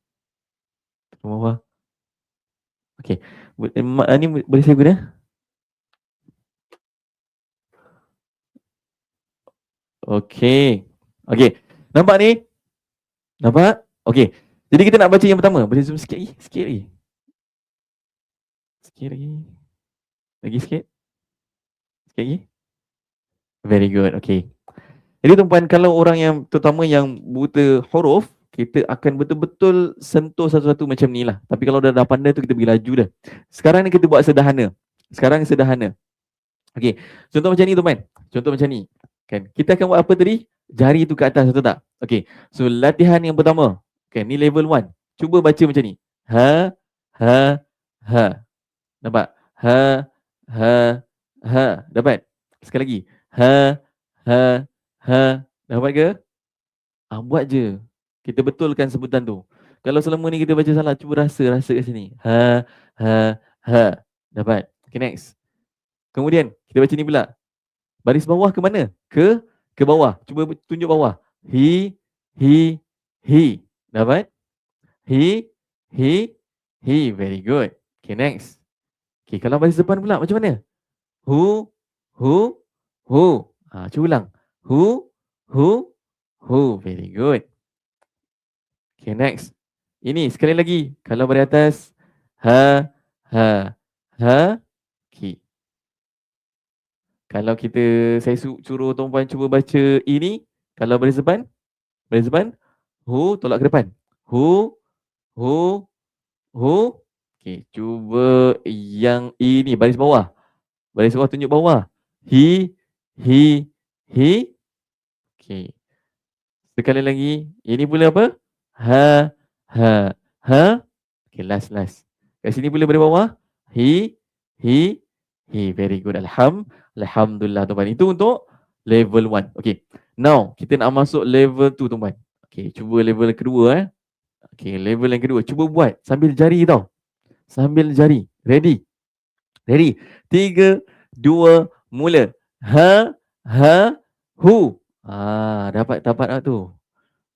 Bawah. Okay. Ni boleh saya guna? Okay. Nampak ni? Nampak? Okay. Jadi kita nak baca yang pertama. Boleh zoom sikit lagi. Lagi sikit lagi. Very good. Okay. Jadi tuan-puan, kalau orang yang terutama yang buta huruf, kita akan betul-betul sentuh satu-satu macam ni lah. Tapi kalau dah pandai tu kita pergi laju dah. Sekarang ni kita buat sederhana. Okay. Contoh macam ni tuan-puan. Contoh macam ni. Kan? Kita akan buat apa tadi? Jari tu ke atas, betul tak? Okay. So latihan yang pertama. Okay. Ni level 1. Cuba baca macam ni. Ha. Nampak? Ha. Dapat? Sekali lagi. Ha. Dapat ke? Buat je. Kita betulkan sebutan tu. Kalau selama ni kita baca salah, cuba rasa kat sini. Ha. Dapat? Okay, next. Kemudian, kita baca ni pula. Baris bawah ke mana? Ke bawah. Cuba tunjuk bawah. He. Dapat? He. Very good. Okay, next. Okay, kalau baris depan pula macam mana? Who. Cuba ulang. Who. Very good. Okay, next. Ini sekali lagi. Kalau baris atas. Ha. Okay. Kalau saya suruh tuan-puan cuba baca ini. Kalau baris depan. Who, tolak ke depan. Who. Okay, cuba yang ini, baris bawah. Baris bawah tunjuk bawah. He. Okay. Sekali lagi. Ini pula apa? Ha. Okay, last. Kat sini pula baris bawah. He. Very good. Alhamdulillah tuan-tuan. Itu untuk level 1. Okay. Now, kita nak masuk level 2 tuan-tuan. Okay, cuba level kedua. Okay, level yang kedua. Cuba buat sambil jari tau. Ready? 3, 2, mula. Ha. Who. Dapat tak tu?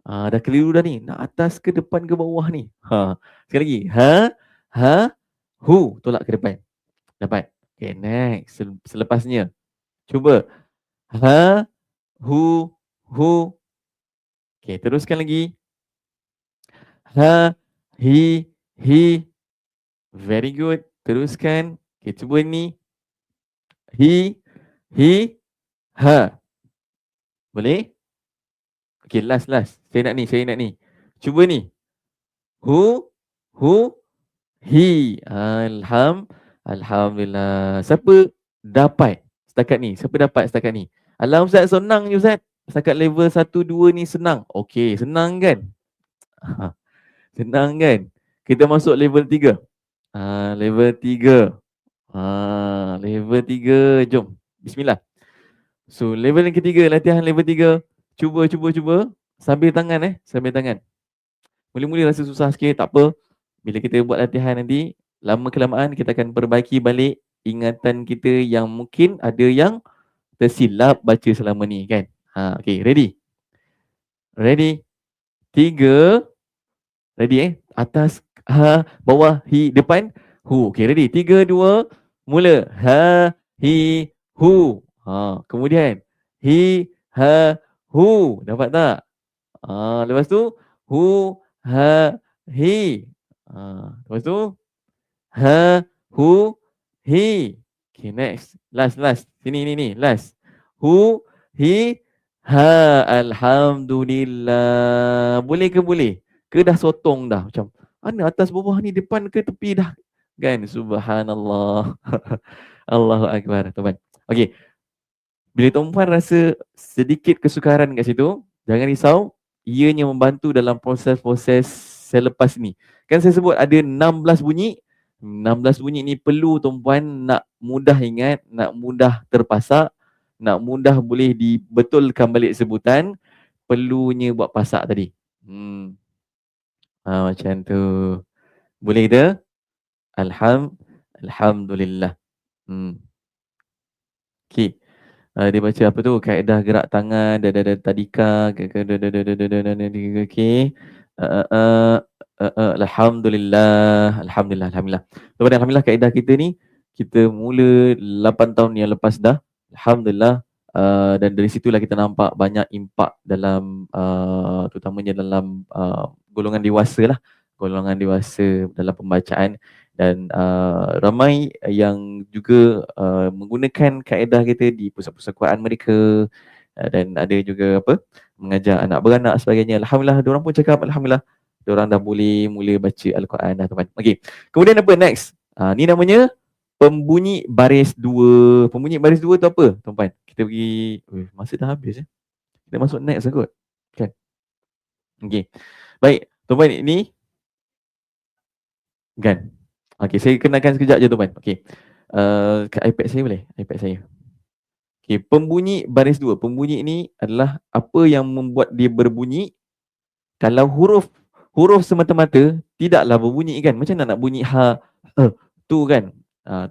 Dah keliru dah ni. Nak atas ke depan ke bawah ni? Sekali lagi. Ha. Who. Tolak ke depan. Dapat. Okay, next. Selepasnya. Cuba. Ha. Who. Okay, teruskan lagi. Ha. He. Very good. Teruskan. Okay, cuba ni. He. Ha. Boleh? Okay, last. Saya nak ni. Cuba ni. Who. He. Alhamdulillah. Siapa dapat setakat ni? Siapa dapat setakat ni? Alah Ustaz, senang je Ustaz. Setakat level 1, 2 ni senang. Okey, senang kan? Senang kan? Kita masuk level 3. Level 3. Level 3, jom. Bismillah. So, level yang ketiga, latihan level 3. Cuba. Sambil tangan sambil tangan. Mula-mula rasa susah sikit, tak apa. Bila kita buat latihan nanti, lama kelamaan kita akan perbaiki balik ingatan kita yang mungkin ada yang tersilap baca selama ni kan. Okay, ready? Ready? 3. Ready Atas, ha, bawah, hi, depan, hu. Okay, ready? 3, 2, mula. Ha, hi, hu. Kemudian, hi, ha, hu. Dapat tak? Lepas tu, hu, ha, hi. Lepas tu, ha, hu, hi. Okay, next. Last. Sini, ni. Last. Hu, hi, ha. Alhamdulillah. Boleh ke boleh? Ke dah sotong dah? Macam, mana atas bawah ni, depan ke tepi dah? Kan? Subhanallah. Allahu Akbar. Tuan. Okay. Bila tuan rasa sedikit kesukaran kat situ, jangan risau. Ianya membantu dalam proses-proses selepas ni. Kan saya sebut ada 16 bunyi. 16 bunyi ni perlu tuan nak mudah ingat, nak mudah terpasak, nak mudah boleh dibetulkan balik sebutan, perlunya buat pasak tadi. Macam tu. Boleh kita? Alhamdulillah. Okay. Dia baca apa tu? Kaedah gerak tangan, tadika, okay. Alhamdulillah. Alhamdulillah kaedah kita ni, kita mula 8 tahun yang lepas dah. Alhamdulillah. Dan dari situlah kita nampak banyak impak dalam terutamanya dalam golongan dewasa lah. Golongan dewasa dalam pembacaan. Dan ramai yang juga menggunakan kaedah kita di pusat-pusat Quran mereka, dan ada juga mengajar anak beranak sebagainya. Alhamdulillah, diorang pun cakap Alhamdulillah, diorang dah boleh mula baca Al-Quran dah tuan. Okey. Kemudian apa next? Ni namanya pembunyi baris 2. Pembunyi baris 2 tu apa tuan? Kita pergi, masa dah habis kita masuk next kot. Kan? Okey. Baik, tuan ini kan. Okey, saya kenalkan sekejap je tuan. Okey. Kat iPad saya boleh? iPad saya. Okey, pembunyi baris 2. Pembunyi ini adalah apa yang membuat dia berbunyi. Kalau huruf semata-mata tidaklah berbunyi kan. Macam mana nak bunyi ha, tu kan.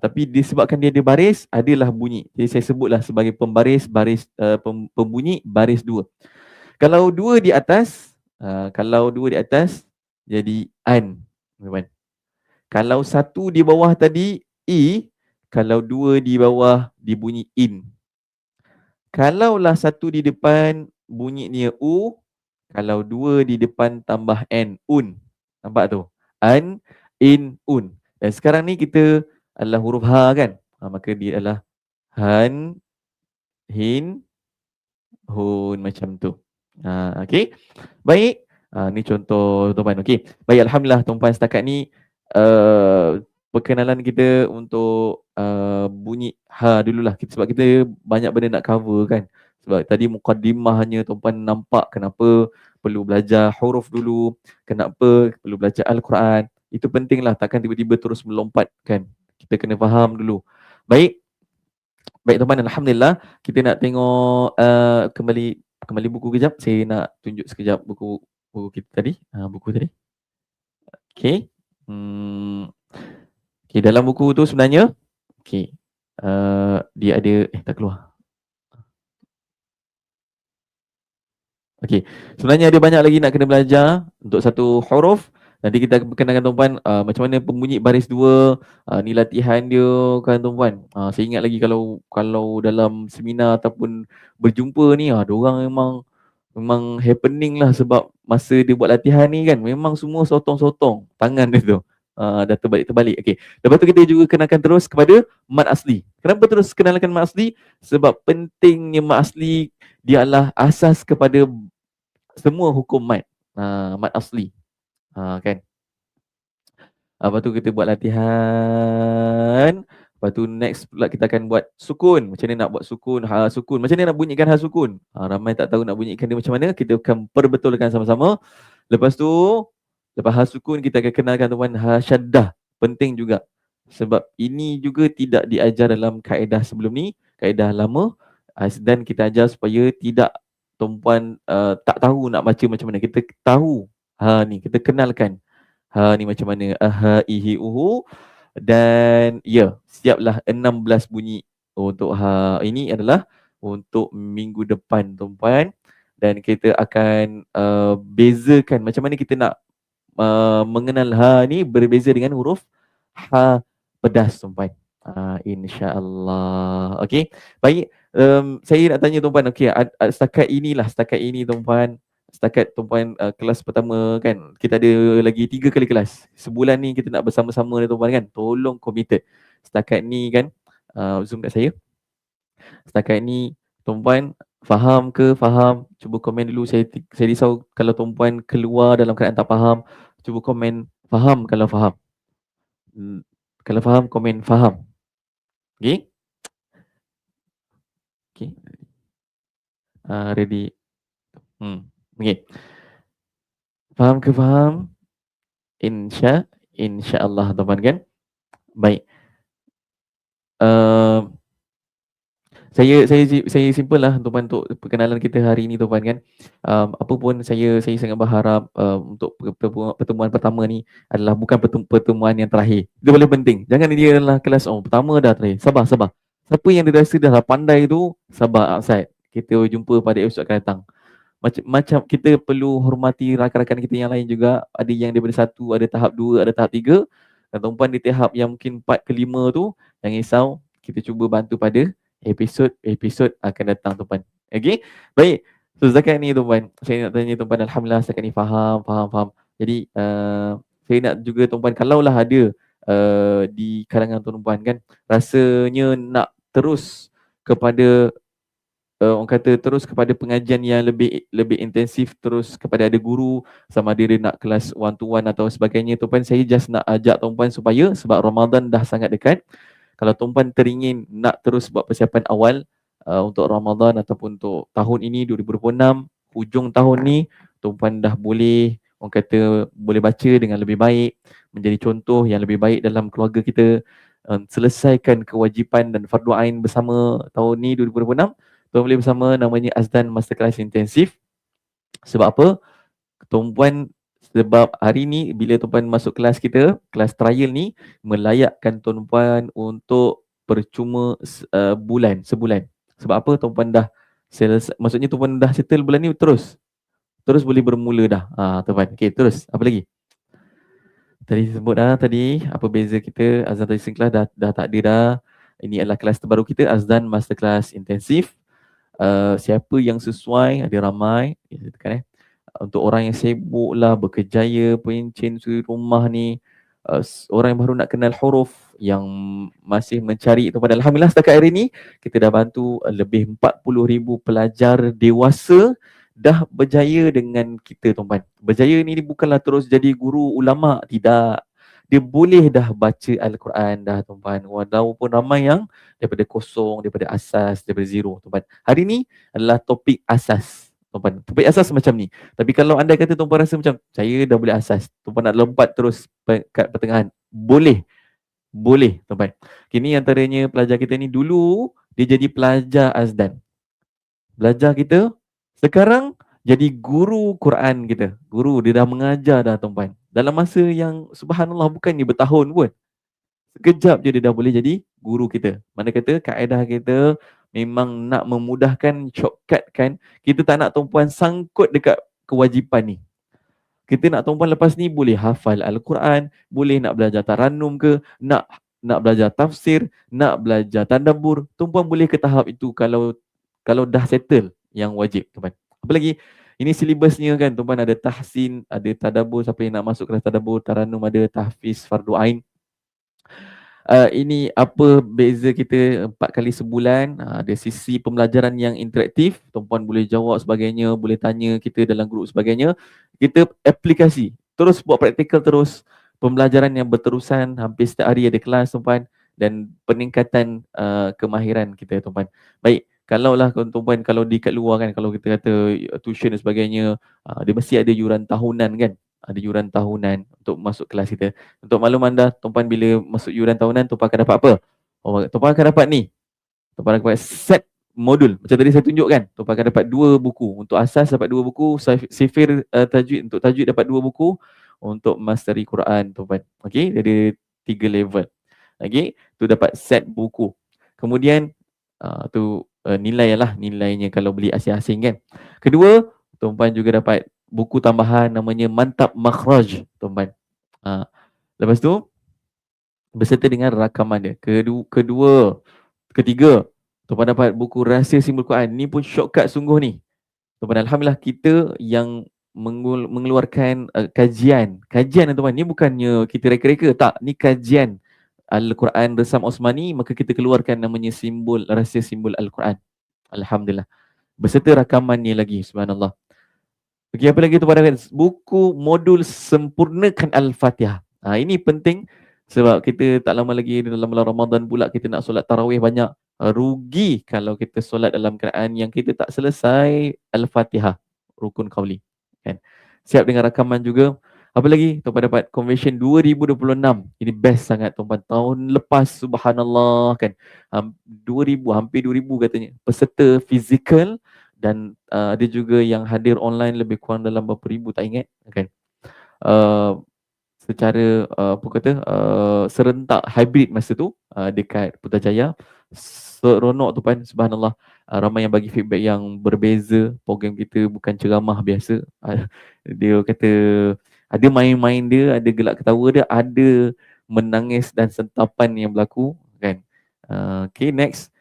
Tapi disebabkan dia ada baris, adalah bunyi. Jadi saya sebutlah sebagai pembunyi baris 2. Kalau 2 di atas, jadi an. Kalau 1 di bawah tadi, i. Kalau 2 di bawah, dibunyi in. Kalaulah 1 di depan, bunyinya u. Kalau 2 di depan, tambah n, un. Nampak tu? An, in, un. Dan sekarang ni kita adalah huruf ha kan? Maka dia adalah han, hin, hun, macam tu. Okay. Baik. Ni contoh tuan-tuan. Okay. Baik, Alhamdulillah tuan-tuan setakat ni perkenalan kita untuk bunyi ha dululah, sebab kita banyak benda nak cover kan. Sebab tadi mukaddimahnya tuan-tuan nampak kenapa perlu belajar huruf dulu, kenapa perlu belajar Al-Quran. Itu pentinglah, takkan tiba-tiba terus melompat kan. Kita kena faham dulu. Baik tuan-tuan, Alhamdulillah. Kita nak tengok kembali buku kejap. Saya nak tunjuk sekejap buku kita tadi. Buku tadi. Okay. Okay, dalam buku tu sebenarnya dia ada tak keluar. Okay, sebenarnya ada banyak lagi nak kena belajar untuk satu huruf. Nanti kita kenalkan tuan-tuan macam mana pembunyi baris 2, ni latihan dia kan tuan-tuan. Saya ingat lagi kalau dalam seminar ataupun berjumpa ni, diorang memang happening lah, sebab masa dia buat latihan ni kan memang semua sotong-sotong tangan dia tu. Dah terbalik. Okay. Lepas tu kita juga kenalkan terus kepada mad asli. Kenapa terus kenalkan mad asli? Sebab pentingnya mad asli, dia adalah asas kepada semua hukum mad. Mad asli. Kan. Lepas tu kita buat latihan. Lepas Lepas tu next pula kita akan buat sukun. Macam mana nak buat sukun, ha sukun. Macam mana nak bunyikan ha sukun. Ramai tak tahu nak bunyikan dia macam mana. Kita akan perbetulkan sama-sama. Lepas tu, lepas ha sukun kita akan kenalkan tuan ha syaddah. Penting juga. Sebab ini juga tidak diajar dalam kaedah sebelum ni, kaedah lama. Dan kita ajar supaya tidak tuan tak tahu nak baca macam mana. Kita tahu ha ni, kita kenalkan ha ni macam mana. Ha ihi uhu. Dan ya, siaplah 16 bunyi untuk ha ini adalah untuk minggu depan tuan-puan. Dan kita akan bezakan macam mana kita nak mengenal ha ni berbeza dengan huruf ha pedas tuan-puan. InsyaAllah. Okey. Baik, saya nak tanya tuan-puan, okey, setakat ini tuan-puan, setakat tuan-puan kelas pertama kan, kita ada lagi 3 kali kelas. Sebulan ni kita nak bersama-sama ni tuan-puan kan. Tolong committed. Setakat ni kan, zoom kat saya. Setakat ni tuan-puan faham ke? Faham? Cuba komen dulu. Saya risau kalau tuan-puan keluar dalam keadaan tak faham. Cuba komen faham kalau faham. Kalau faham, komen faham. Okey? Okey. Ready. Okey. Faham ke faham? InsyaAllah tuan-tuan kan. Baik. Saya simple lah tuan-tuan untuk perkenalan kita hari ini tuan-tuan kan. Apa pun saya sangat berharap untuk pertemuan pertama ni adalah bukan pertemuan yang terakhir. Itu paling penting. Jangan dia adalah kelas pertama dah terakhir. Sabar. Siapa yang dia rasa dah pandai tu, sabar outside. Kita jumpa pada episod akan datang. Macam kita perlu hormati rakan-rakan kita yang lain juga. Ada yang daripada 1, ada tahap 2, ada tahap 3. Dan tuan-puan di tahap yang mungkin 4 ke 5 tu, jangan risau, kita cuba bantu pada episod akan datang tuan-puan. Okey? Baik. So setakat ni tuan-puan, saya nak tanya tuan-puan, alhamdulillah setakat ni faham. Jadi saya nak juga tuan-puan, kalaulah ada di kalangan tuan-puan kan, rasanya nak terus kepada orang kata terus kepada pengajian yang lebih intensif, terus kepada ada guru, sama ada dia nak kelas one to one atau sebagainya tuan-puan, saya just nak ajak tuan-puan supaya sebab Ramadan dah sangat dekat, kalau tuan-puan teringin nak terus buat persiapan awal untuk Ramadan ataupun untuk tahun ini 2026, hujung tahun ni tuan-puan dah boleh orang kata boleh baca dengan lebih baik, menjadi contoh yang lebih baik dalam keluarga kita, selesaikan kewajipan dan fardu ain bersama tahun ni 2026. Tuan boleh bersama namanya Azdan Masterclass Intensif. Sebab apa? Tuan-puan, sebab hari ni bila tuan-puan masuk kelas kita, kelas trial ni melayakkan tuan-puan untuk percuma sebulan. Sebab apa? Tuan-puan dah selesai, maksudnya tuan-puan dah settle bulan ni, terus boleh bermula dah. Tuan-puan. Okey, terus. Apa lagi? Tadi sebut dah tadi apa beza kita Azdan Teaching Class dah tak ada dah. Ini adalah kelas terbaru kita, Azdan Masterclass Intensif. Siapa yang sesuai, ada ramai kan, untuk orang yang sibuk lah, berkejaya, pencen suri rumah ni, orang yang baru nak kenal huruf, yang masih mencari itu. Alhamdulillah setakat hari ni kita dah bantu lebih 40,000 pelajar dewasa dah berjaya dengan kita tuan-tuan. Berjaya ni bukanlah terus jadi guru ulama, tidak. Dia boleh dah baca Al-Quran dah tuan-tuan. Walaupun ramai yang daripada kosong, daripada asas, daripada zero tuan-tuan. Hari ni adalah topik asas tuan-tuan. Topik asas macam ni. Tapi kalau anda kata tuan-tuan rasa macam saya dah boleh asas, tuan-tuan nak lompat terus kat pertengahan, boleh tuan-tuan. Kini antaranya pelajar kita ni dulu dia jadi pelajar Azdan. Belajar kita, sekarang jadi guru Quran kita. Guru, dia dah mengajar dah tuan-tuan. Dalam masa yang subhanallah bukannya bertahun pun. Sekejap je dia dah boleh jadi guru kita. Mana kata kaedah kita memang nak memudahkan, shortcut kan. Kita tak nak tuan-puan sangkut dekat kewajipan ni. Kita nak tuan-puan lepas ni boleh hafal Al-Quran, boleh nak belajar Tarannum ke, nak belajar tafsir, nak belajar tadabbur. Tuan-puan boleh ke tahap itu kalau dah settle yang wajib tuan-puan. Apa lagi? Ini silibusnya kan tuan-puan, ada tahsin, ada tadabbur, siapa yang nak masuk kelas tadabbur, Tarannum ada, tahfiz, fardu ain. Ini apa beza kita 4 kali sebulan. Ada sisi pembelajaran yang interaktif, tuan-puan boleh jawab sebagainya, boleh tanya kita dalam grup sebagainya. Kita aplikasi, terus buat praktikal terus. Pembelajaran yang berterusan, hampir setiap hari ada kelas tuan-puan. dan peningkatan kemahiran kita tuan-tuan. Baik, kalaulah tuan-tuan kalau di kat luar kan, kalau kita kata tuition dan sebagainya, dia mesti ada yuran tahunan kan. Ada yuran tahunan untuk masuk kelas kita. Untuk maklum anda, tuan-tuan bila masuk yuran tahunan, tuan-tuan akan dapat apa? Oh, tuan-tuan akan dapat ni. Tuan-tuan akan dapat set modul. Macam tadi saya tunjukkan, tuan-tuan akan dapat 2 buku. Untuk asas dapat 2 buku, sifir tajwid, untuk tajwid dapat 2 buku, untuk mastery Quran tuan-tuan. Okey, dia ada 3 level. Okey, tu dapat set buku. Kemudian tu nilai lah, nilainya kalau beli asing-asing kan. Kedua, tuan-tuan juga dapat buku tambahan namanya Mantap Makhraj tuan-tuan. Lepas tu beserta dengan rakaman dia. Ketiga, tuan-tuan dapat buku Rahsia Simbol Quran. Ni pun shortcut sungguh ni. Tuan-tuan, alhamdulillah kita yang mengeluarkan kajian tuan-tuan. Ni bukannya kita reka-reka, tak. Ni kajian Al-Quran Resam Osmani, maka kita keluarkan namanya simbol Rahsia Simbol Al-Quran. Alhamdulillah. Beserta rakamannya lagi, subhanallah. Okey, apa lagi tuan-tuan? Buku modul Sempurnakan Al-Fatihah. Ini penting sebab kita tak lama lagi dalam bulan Ramadan pula kita nak solat tarawih banyak. Rugi kalau kita solat dalam keadaan yang kita tak selesai Al-Fatihah, rukun qauli. Kan? Siap dengan rakaman juga. Apa lagi? Tuan-tuan dapat Convention 2026. Ini best sangat tuan-tuan. Tahun lepas, subhanallah kan. 2000, hampir 2000 katanya. Peserta fizikal dan ada juga yang hadir online lebih kurang dalam berapa ribu tak ingat kan. Secara serentak hybrid masa tu dekat Putrajaya. Seronok tu kan, subhanallah. Ramai yang bagi feedback yang berbeza. Program kita bukan ceramah biasa. Dia kata ada main-main dia, ada gelak ketawa dia, ada menangis dan sentapan yang berlaku kan. Okay, next.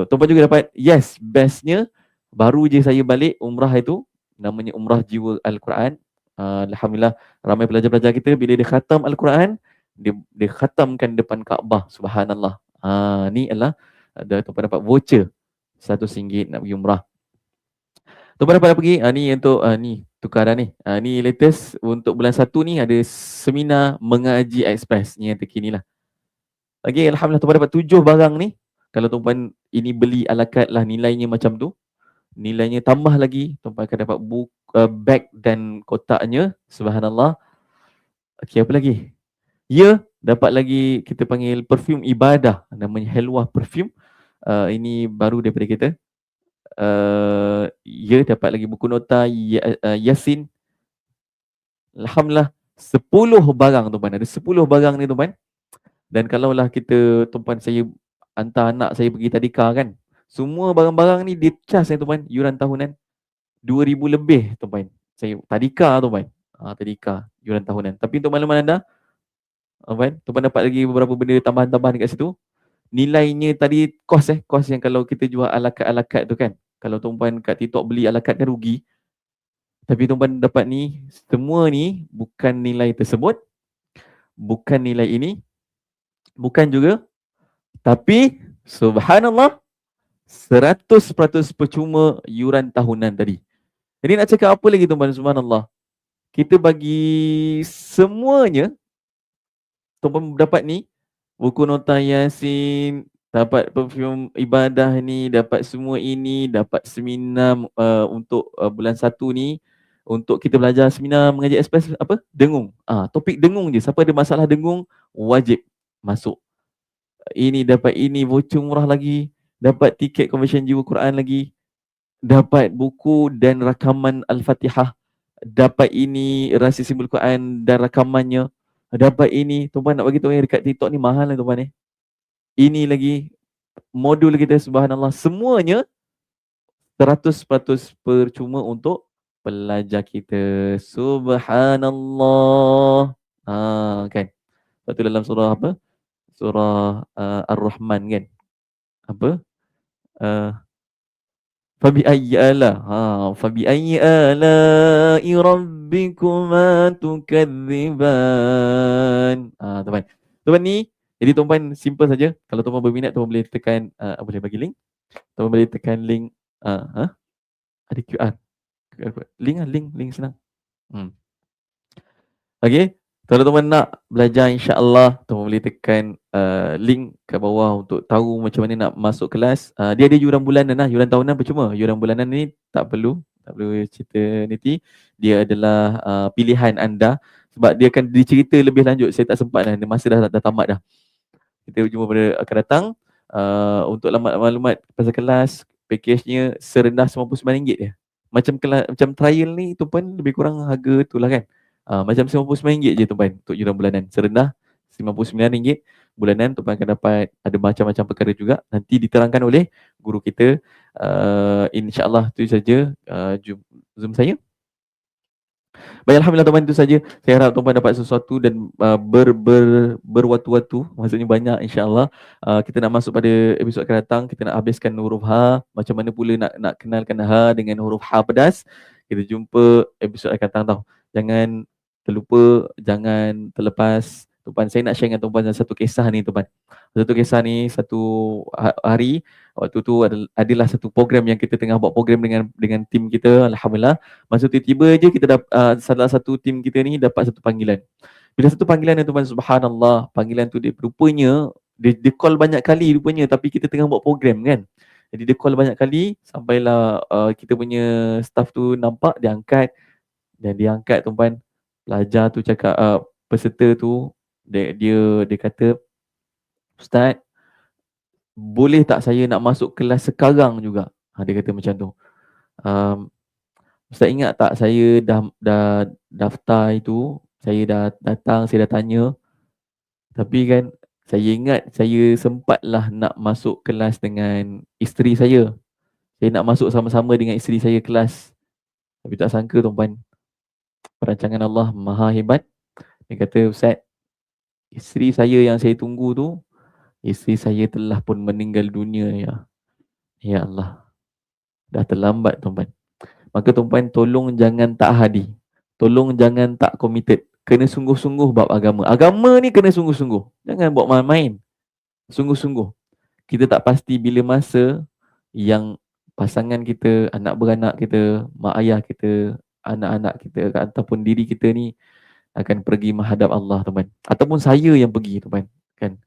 Tuan-tuan juga dapat, yes, bestnya baru je saya balik umrah itu, namanya Umrah Jiwa Al-Quran. Alhamdulillah ramai pelajar-pelajar kita bila dia khatam Al-Quran, dia khatamkan depan Kaabah, subhanallah. Ni adalah tuan-tuan dapat voucher RM100 nak pergi umrah. Tuan-tuan dapat pergi, ni untuk ni tukaran ni. Ni latest untuk bulan 1 ni ada seminar mengaji express ni yang terkini lah. Okay, alhamdulillah tuan-tuan dapat 7 barang ni. Kalau tuan-tuan ini beli ala carte lah, nilainya macam tu. Nilainya tambah lagi, tuan-tuan akan dapat bag dan kotaknya, subhanallah. Okey, apa lagi? Ya, dapat lagi kita panggil perfume ibadah, namanya Helwah Perfume. Ini baru daripada kita. Ya, dapat lagi buku nota Yasin. Alhamdulillah 10 barang tuan-tuan. Ada 10 barang ni tuan-tuan. Dan kalaulah kita, tuan-tuan, saya hantar anak saya pergi tadika kan, semua barang-barang ni dia cas tuan-tuan, yuran tahunan 2,000 lebih tuan-tuan. Saya tadika tuan-tuan. Tadika yuran tahunan. Tapi untuk makluman anda, tuan-tuan dapat lagi beberapa benda tambahan-tambahan dekat situ. Nilainya tadi kos yang kalau kita jual ala carte tu kan. Kalau tuan-tuan kat TikTok beli ala carte kan rugi. Tapi tuan-tuan dapat ni, semua ni bukan nilai tersebut. Bukan nilai ini. Bukan juga. Tapi subhanallah 100% percuma yuran tahunan tadi. Jadi nak cakap apa lagi tuan-tuan, subhanallah. Kita bagi semuanya. Tuan-tuan dapat ni, buku nota Yasin, dapat perfume ibadah ni, dapat semua ini, dapat seminar untuk bulan 1 ni. Untuk kita belajar seminar mengaji express apa? Dengung. Topik dengung je. Siapa ada masalah dengung, wajib masuk. Ini dapat ini, voucher murah lagi, dapat tiket Convention Jiwa Quran lagi, dapat buku dan rakaman Al-Fatihah, dapat ini Rahsia Simbol Quran dan rakamannya, dapat ini. Tuan-tuan nak bagi tahu yang dekat TikTok ni mahal lah tuan-tuan ni. Ini lagi modul kita, subhanallah, semuanya 100% percuma untuk pelajar kita. Subhanallah. Kan. Lepas tu dalam surah apa? Surah Ar-Rahman kan. Apa? Fabi ayyi ala'i rabbikuma tukadziban. Tuan-tuan. Tuan-tuan ni, jadi tuan-tuan simple saja. Kalau tuan-tuan berminat, tuan-tuan boleh tekan, boleh bagi link. Tuan-tuan boleh tekan link. Ada QR. Link senang. Okay. Kalau teman nak belajar, insya-Allah teman boleh tekan link kat bawah untuk tahu macam mana nak masuk kelas. Dia ada yuran bulanan lah, yuran tahunan percuma. Yuran bulanan ni tak perlu cerita nanti. Dia adalah pilihan anda sebab dia akan dicerita lebih lanjut. Saya tak sempat dah, masa dah tamat dah. Kita jumpa pada akan datang. Untuk maklumat pasal kelas, pakejnya serendah RM99 je. Macam trial ni tu pun lebih kurang harga tu lah kan. Macam RM99 je tuan untuk yuran bulanan. Serendah RM99 bulanan. Tuan akan dapat ada macam-macam perkara juga. Nanti diterangkan oleh guru kita. InsyaAllah tu saja Zoom saya. Baik, Alhamdulillah tuan-tuan, itu saja. Saya harap tuan-tuan dapat sesuatu dan berwatu-watu. Maksudnya banyak, insyaAllah. Kita nak masuk pada episod akan datang. Kita nak habiskan huruf H. Macam mana pula nak kenalkan H dengan huruf H pedas. Kita jumpa episod akan datang tau. Jangan terlupa, jangan terlepas. Tuan-tuan, saya nak share dengan tuan-tuan satu kisah ni tuan-tuan. Satu kisah ni, satu hari, waktu tu adalah satu program yang kita tengah buat program dengan tim kita. Alhamdulillah. Masa tiba-tiba je kita salah satu tim kita ni dapat satu panggilan. Bila satu panggilan ni tuan-tuan, subhanallah, panggilan tu dia rupanya, dia call banyak kali rupanya, tapi kita tengah buat program kan. Jadi dia call banyak kali, sampailah kita punya staff tu nampak, dia angkat. Dan dia angkat tuan-tuan, pelajar tu cakap, peserta tu, dia kata, Ustaz, boleh tak saya nak masuk kelas sekarang juga? Dia kata macam tu. Ustaz ingat tak saya dah daftar itu, saya dah datang, saya dah tanya. Tapi kan saya ingat saya sempatlah nak masuk kelas dengan isteri saya. Saya nak masuk sama-sama dengan isteri saya kelas. Tapi tak sangka tuan-tuan, perancangan Allah maha hebat. Dia kata, Ustaz, isteri saya yang saya tunggu tu, isteri saya telah pun meninggal dunia ya. Ya Allah. Dah terlambat tuan-tuan. Maka tuan-tuan, tolong jangan tak hadi. Tolong jangan tak committed. Kena sungguh-sungguh bab agama. Agama ni kena sungguh-sungguh. Jangan buat main-main. Sungguh-sungguh. Kita tak pasti bila masa yang pasangan kita, anak beranak kita, mak ayah kita, anak-anak kita ataupun diri kita ni akan pergi menghadap Allah tuan-tuan. Ataupun saya yang pergi tuan-tuan. Kan?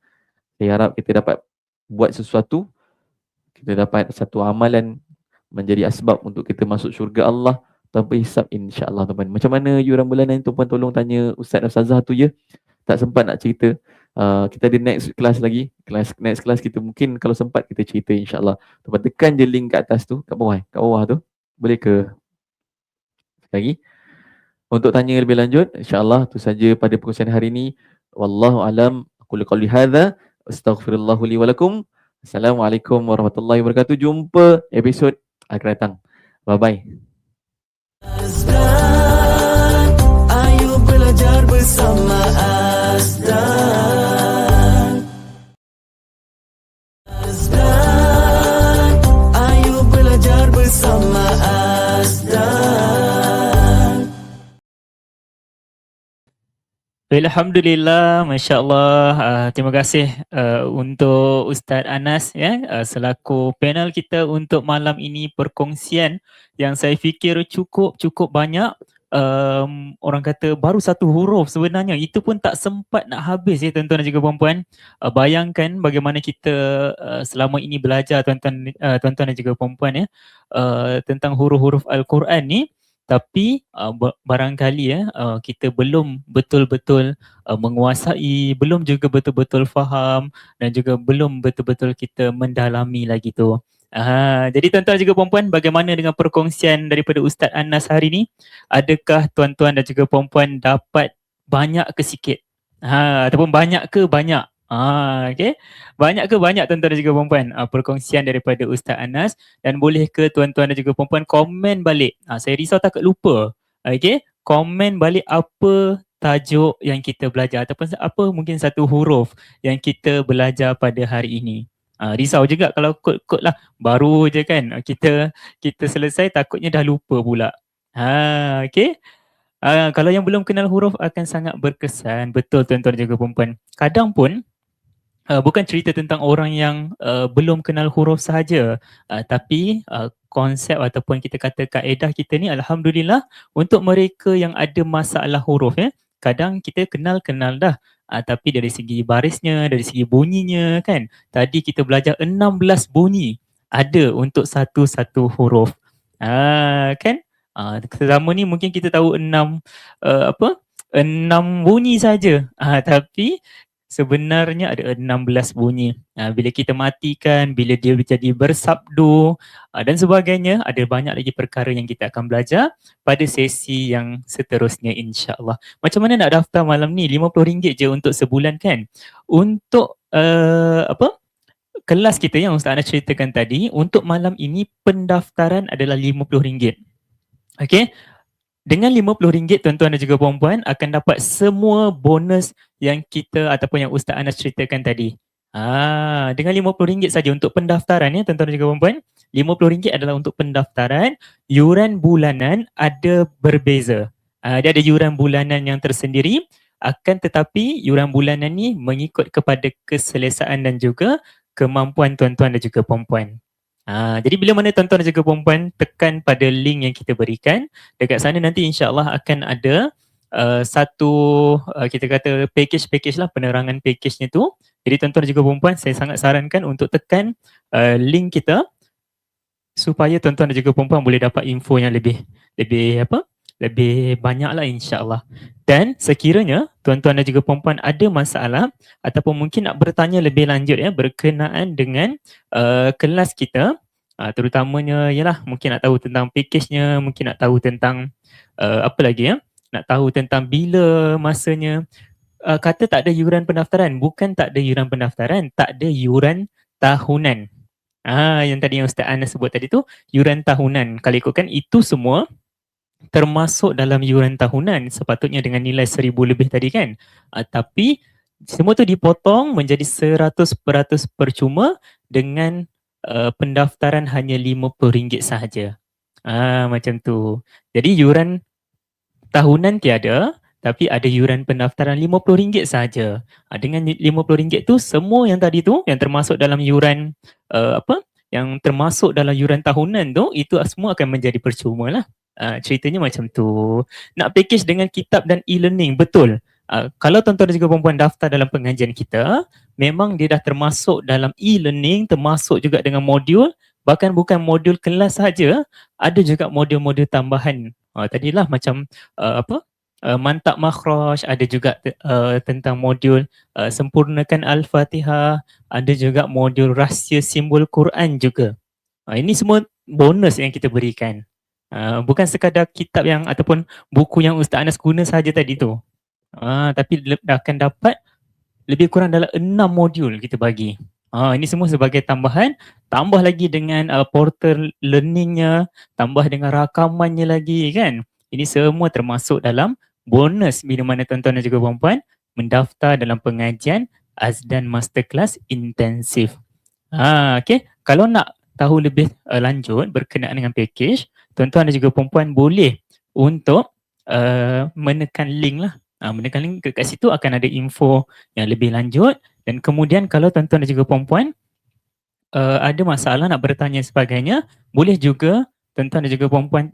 Saya harap kita dapat buat sesuatu, kita dapat satu amalan menjadi asbab untuk kita masuk syurga Allah tanpa hisap, insya-Allah tuan-tuan. Macam mana yuran bulanan tuan-tuan, tolong tanya Ustaz dan Ustazah tu je. Tak sempat nak cerita. Kita ada next kelas lagi. Next kelas kita mungkin kalau sempat kita cerita, insya-Allah. Tuan-tuan tekan je link kat atas tu, kat bawah tu. Boleh ke? Sekali lagi. Untuk tanya lebih lanjut, insya-Allah tu saja pada perkongsian hari ini. Wallahu alam. Aku qouli hadza. Astaghfirullah li wa lakum. Assalamualaikum warahmatullahi wabarakatuh. Jumpa episod akan datang. Bye-bye. Azdan, ayo belajar bersama Azdan. Azdan, ayo belajar bersama Azdan. Alhamdulillah, Masya Allah. Terima kasih untuk Ustaz Anas ya, selaku panel kita untuk malam ini, perkongsian yang saya fikir cukup banyak. Orang kata baru satu huruf sebenarnya, itu pun tak sempat nak habis ya tuan-tuan dan juga puan-puan. Bayangkan bagaimana kita selama ini belajar tuan-tuan dan juga puan-puan ya, tentang huruf-huruf Al-Quran ni. Tapi barangkali ya kita belum betul-betul menguasai, belum juga betul-betul faham dan juga belum betul-betul kita mendalami lagi tu. Jadi tuan-tuan juga puan-puan, bagaimana dengan perkongsian daripada Ustaz Anas hari ni? Adakah tuan-tuan dan juga puan-puan dapat banyak ke sikit? Ataupun banyak ke banyak? Okay. Banyak ke banyak tuan-tuan dan juga puan-puan perkongsian daripada Ustaz Anas, dan boleh ke tuan-tuan dan juga puan-puan komen balik. Saya risau takut lupa. Okay. Komen balik apa tajuk yang kita belajar ataupun apa mungkin satu huruf yang kita belajar pada hari ini. Risau juga kalau kod-kod lah baru je kan kita selesai, takutnya dah lupa pula. Okay. Kalau yang belum kenal huruf akan sangat berkesan. Betul tuan-tuan dan juga puan-puan. Kadang pun bukan cerita tentang orang yang belum kenal huruf sahaja, tapi konsep ataupun kita kata kaedah kita ni, alhamdulillah, untuk mereka yang ada masalah huruf ya. kadang kita kenal dah. Tapi dari segi barisnya, dari segi bunyinya kan. Tadi kita belajar 16 bunyi ada untuk satu-satu huruf. Kan? Selama ni mungkin kita tahu 6 bunyi saja. Tapi sebenarnya ada 16 bunyi. Bila kita matikan, bila dia jadi bersabdu dan sebagainya, ada banyak lagi perkara yang kita akan belajar pada sesi yang seterusnya insya-Allah. Macam mana nak daftar malam ni? RM50 je untuk sebulan kan? Untuk kelas kita yang Ustaz Anas ceritakan tadi, untuk malam ini pendaftaran adalah RM50. Okey. Dengan RM50 tuan-tuan dan juga puan-puan akan dapat semua bonus yang kita ataupun yang Ustaz Anas ceritakan tadi. Dengan RM50 saja untuk pendaftaran ya tuan-tuan dan juga puan-puan. RM50 adalah untuk pendaftaran. Yuran bulanan ada berbeza. Dia ada yuran bulanan yang tersendiri, akan tetapi yuran bulanan ni mengikut kepada keselesaan dan juga kemampuan tuan-tuan dan juga puan-puan. Jadi bila mana tuan-tuan dan juga puan-puan tekan pada link yang kita berikan, dekat sana nanti insya-Allah akan ada satu kita kata package lah, penerangan package-nya tu. Jadi tuan-tuan dan juga puan-puan, saya sangat sarankan untuk tekan link kita supaya tuan-tuan dan juga puan-puan boleh dapat info yang lebih banyak lah insya-Allah. Dan sekiranya tuan-tuan dan juga puan-puan ada masalah ataupun mungkin nak bertanya lebih lanjut ya berkenaan dengan kelas kita, terutamanya ialah mungkin nak tahu tentang package-nya, mungkin nak tahu tentang apa lagi ya, nak tahu tentang bila masanya. Kata tak ada yuran pendaftaran, bukan tak ada yuran pendaftaran, tak ada yuran tahunan. Yang tadi yang Ustaz Anas sebut tadi tu, yuran tahunan. Kalau ikutkan itu semua termasuk dalam yuran tahunan, sepatutnya dengan nilai 1,000 lebih tadi kan. Tapi semua tu dipotong menjadi 100% percuma dengan pendaftaran hanya RM50 sahaja. Macam tu. Jadi yuran tahunan tiada, tapi ada yuran pendaftaran RM50 sahaja. Dengan RM50 tu semua yang tadi tu yang termasuk dalam yuran yang termasuk dalam yuran tahunan tu, itu semua akan menjadi percuma lah. Ceritanya macam tu. Nak package dengan kitab dan e-learning, betul. Kalau tuan-tuan dan juga puan-puan daftar dalam pengajian kita, memang dia dah termasuk dalam e-learning, termasuk juga dengan modul, bahkan bukan modul kelas saja, ada juga modul-modul tambahan. Tadilah macam mantap makhraj, ada juga tentang modul sempurnakan Al-Fatihah, ada juga modul rahsia simbol Quran juga. Ini semua bonus yang kita berikan. Bukan sekadar kitab yang ataupun buku yang Ustaz Anas guna saja tadi tu. Tapi akan dapat lebih kurang dalam 6 modul kita bagi. Ini semua sebagai tambahan, tambah lagi dengan portal learningnya, tambah dengan rakamannya lagi kan. Ini semua termasuk dalam bonus bila mana tuan-tuan dan juga puan-puan mendaftar dalam pengajian Azdan Masterclass Intensif. Okay. Kalau nak tahu lebih lanjut berkenaan dengan package, tuan-tuan dan juga puan-puan boleh untuk menekan link lah. Menekan link kat situ akan ada info yang lebih lanjut. Dan kemudian kalau tuan-tuan dan juga puan-puan ada masalah nak bertanya sebagainya, boleh juga tuan-tuan dan juga puan-puan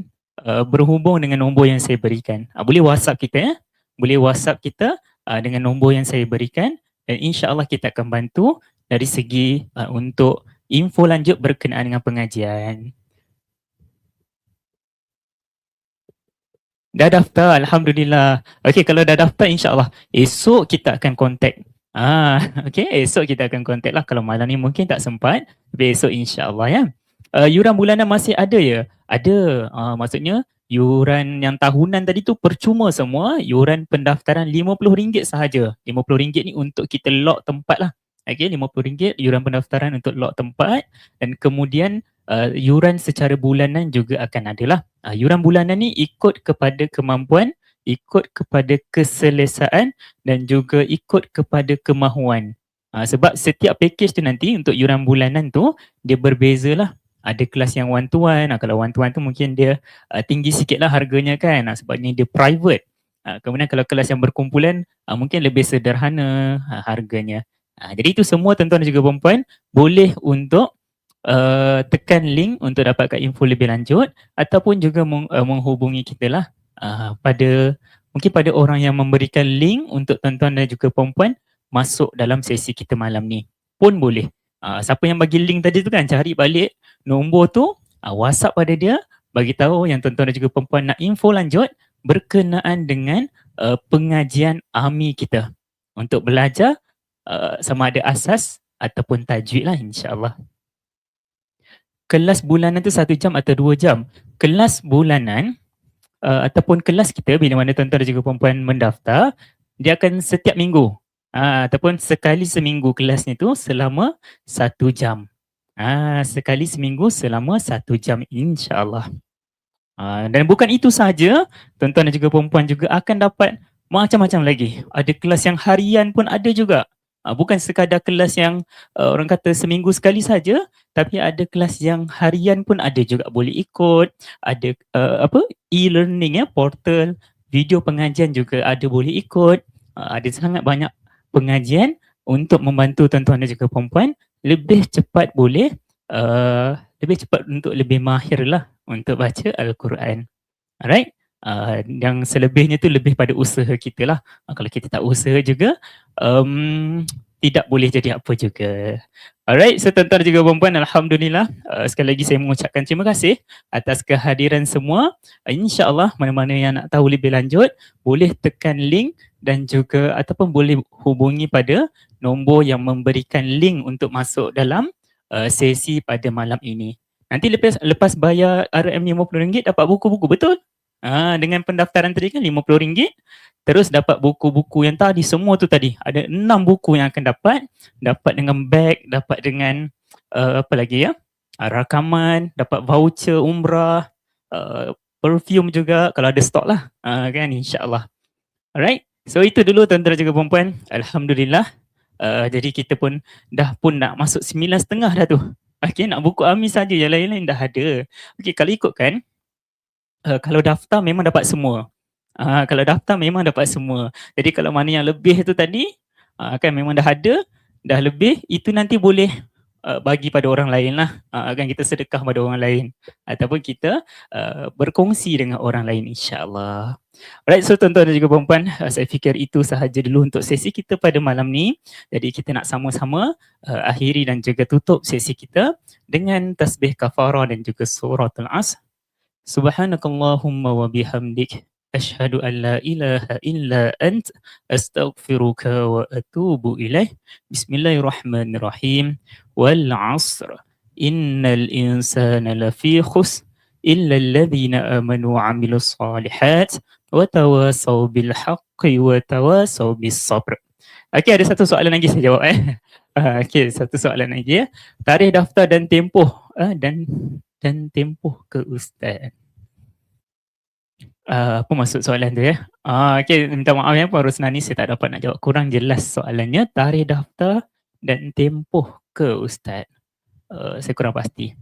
berhubung dengan nombor yang saya berikan. Boleh WhatsApp kita ya. Boleh WhatsApp kita dengan nombor yang saya berikan, dan insya-Allah kita akan bantu dari segi untuk info lanjut berkenaan dengan pengajian. Dah daftar, Alhamdulillah. Okey, kalau dah daftar insya-Allah esok kita akan contact. Okey, esok kita akan contact lah. Kalau malam ni mungkin tak sempat, tapi esok insya-Allah ya. Yuran bulanan masih ada ya? Ada. Maksudnya yuran yang tahunan tadi tu percuma semua. Yuran pendaftaran RM50 sahaja. RM50 ni untuk kita lock tempat lah. Okey, RM50 yuran pendaftaran untuk lock tempat, dan kemudian yuran secara bulanan juga akan ada lah. Yuran bulanan ni ikut kepada kemampuan, ikut kepada keselesaan dan juga ikut kepada kemahuan. Sebab setiap package tu nanti untuk yuran bulanan tu dia berbeza lah. Ada kelas yang one to one. Kalau one to one tu mungkin dia tinggi sikit lah harganya kan, sebabnya dia private. Kemudian kalau kelas yang berkumpulan mungkin lebih sederhana harganya. Jadi itu semua tuan-tuan dan juga puan-puan boleh untuk tekan link untuk dapatkan info lebih lanjut, ataupun juga menghubungi kita lah pada mungkin pada orang yang memberikan link untuk tuan-tuan dan juga puan-puan masuk dalam sesi kita malam ni pun boleh. Siapa yang bagi link tadi tu kan, cari balik nombor tu, WhatsApp pada dia, bagi tahu yang tuan-tuan dan juga puan-puan nak info lanjut berkenaan dengan pengajian AMI kita untuk belajar sama ada asas ataupun tajwid lah, insya-Allah. Kelas bulanan tu 1 jam atau 2 jam. Kelas bulanan ataupun kelas kita bila mana tuan-tuan dan juga puan-puan mendaftar, dia akan setiap minggu ataupun sekali seminggu kelasnya tu selama 1 jam. Sekali seminggu selama 1 jam, insya-Allah. Dan bukan itu sahaja, tuan-tuan dan juga puan-puan juga akan dapat macam-macam lagi. Ada kelas yang harian pun ada juga. Bukan sekadar kelas yang orang kata seminggu sekali saja, tapi ada kelas yang harian pun ada juga, boleh ikut. Ada e-learning portal, video pengajian juga ada boleh ikut. Ada sangat banyak pengajian untuk membantu tuan-tuan dan juga puan-puan lebih cepat lebih cepat untuk lebih mahir lah untuk baca Al-Quran. Alright? Yang selebihnya tu lebih pada usaha kita lah. Kalau kita tak usaha juga, tidak boleh jadi apa juga. Alright, so tuan-tuan juga puan-puan, Alhamdulillah, sekali lagi saya mengucapkan terima kasih atas kehadiran semua. InsyaAllah mana-mana yang nak tahu lebih lanjut, boleh tekan link dan juga ataupun boleh hubungi pada nombor yang memberikan link untuk masuk dalam sesi pada malam ini. Nanti lepas bayar RM50 dapat buku-buku, betul? Dengan pendaftaran tadi kan RM50, terus dapat buku-buku yang tadi semua tu tadi. Ada 6 buku yang akan dapat dengan bag, dapat dengan apa lagi ya? Rakaman, dapat voucher umrah, perfume juga kalau ada stok lah, kan, insya-Allah. Alright. So itu dulu tuan-tuan juga puan-puan. Alhamdulillah. Jadi kita pun nak masuk 9.30 dah tu. Okay, nak buku AMI saja, yang lain-lain dah ada. Okay, kalau ikutkan, kalau daftar memang dapat semua. Kalau daftar memang dapat semua. Jadi kalau mana yang lebih tu tadi, kan memang dah ada, dah lebih, itu nanti boleh bagi pada orang lain lah. Kan kita sedekah pada orang lain. Ataupun kita berkongsi dengan orang lain, insya-Allah. Alright, so tuan-tuan dan juga puan-puan, saya fikir itu sahaja dulu untuk sesi kita pada malam ni. Jadi kita nak sama-sama akhiri dan juga tutup sesi kita dengan tasbih kafarah dan juga suratul Asr. Subhanakallahumma wa bihamdik, asyhadu an la ilaha illa ant, astaghfiruka wa atubu ilaih. Bismillahirrahmanirrahim. Wal 'asr, innal insana lafi khusr, illa alladhina amanu wa 'amilus solihat wa tawasaw bil haqqi wa tawasaw bis sabr. Okey, ada satu soalan lagi saya jawab Okey, satu soalan lagi ya. Tarikh daftar dan tempoh dan tempoh ke Ustaz. Apa maksud soalan tu ya? Okey, minta maaf ya Puan Rosnani, saya tak dapat nak jawab, kurang jelas soalannya. Tarikh daftar dan tempoh ke Ustaz. Saya kurang pasti.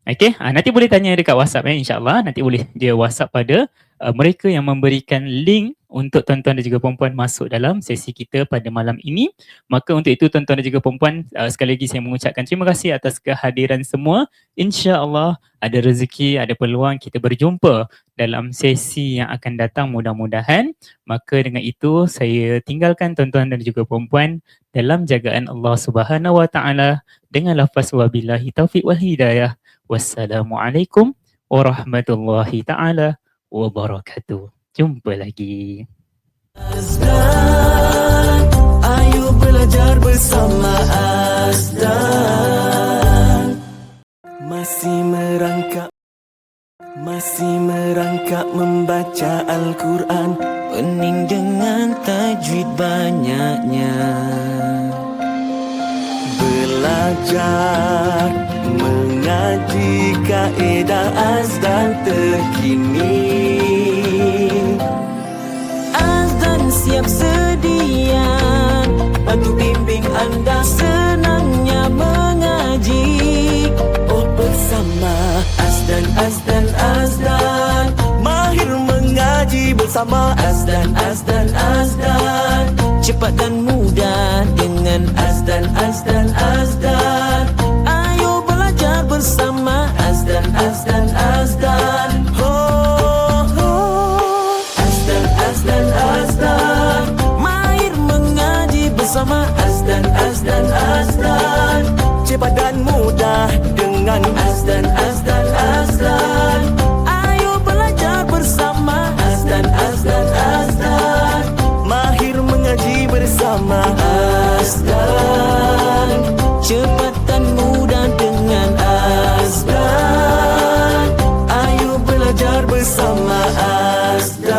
Okey, nanti boleh tanya dekat WhatsApp insya-Allah. Nanti boleh dia WhatsApp pada mereka yang memberikan link untuk tuan-tuan dan juga puan-puan masuk dalam sesi kita pada malam ini. Maka untuk itu tuan-tuan dan juga puan-puan, sekali lagi saya mengucapkan terima kasih atas kehadiran semua. InsyaAllah ada rezeki, ada peluang kita berjumpa dalam sesi yang akan datang mudah-mudahan. Maka dengan itu saya tinggalkan tuan-tuan dan juga puan-puan dalam jagaan Allah Subhanahu Wa Taala dengan lafaz wabillahi taufiq wal hidayah. Wassalamualaikum warahmatullahi taala wabarakatuh. Jumpa lagi. Azdan, ayo belajar bersama Azdan. Masih merangkak membaca Al-Quran, pening dengan tajwid banyaknya. Belajar mengaji kaedah Azdan terkini. Azdan siap sedia bantu bimbing anda senangnya mengaji. Oh bersama Azdan, Azdan, Azdan, mahir mengaji bersama Azdan, Azdan, Azdan, cepat dan mudah dengan Azdan, Azdan, Azdan. Ayo belajar bersama Azdan, Azdan, Azdan. Azdan, Azdan, Asdan.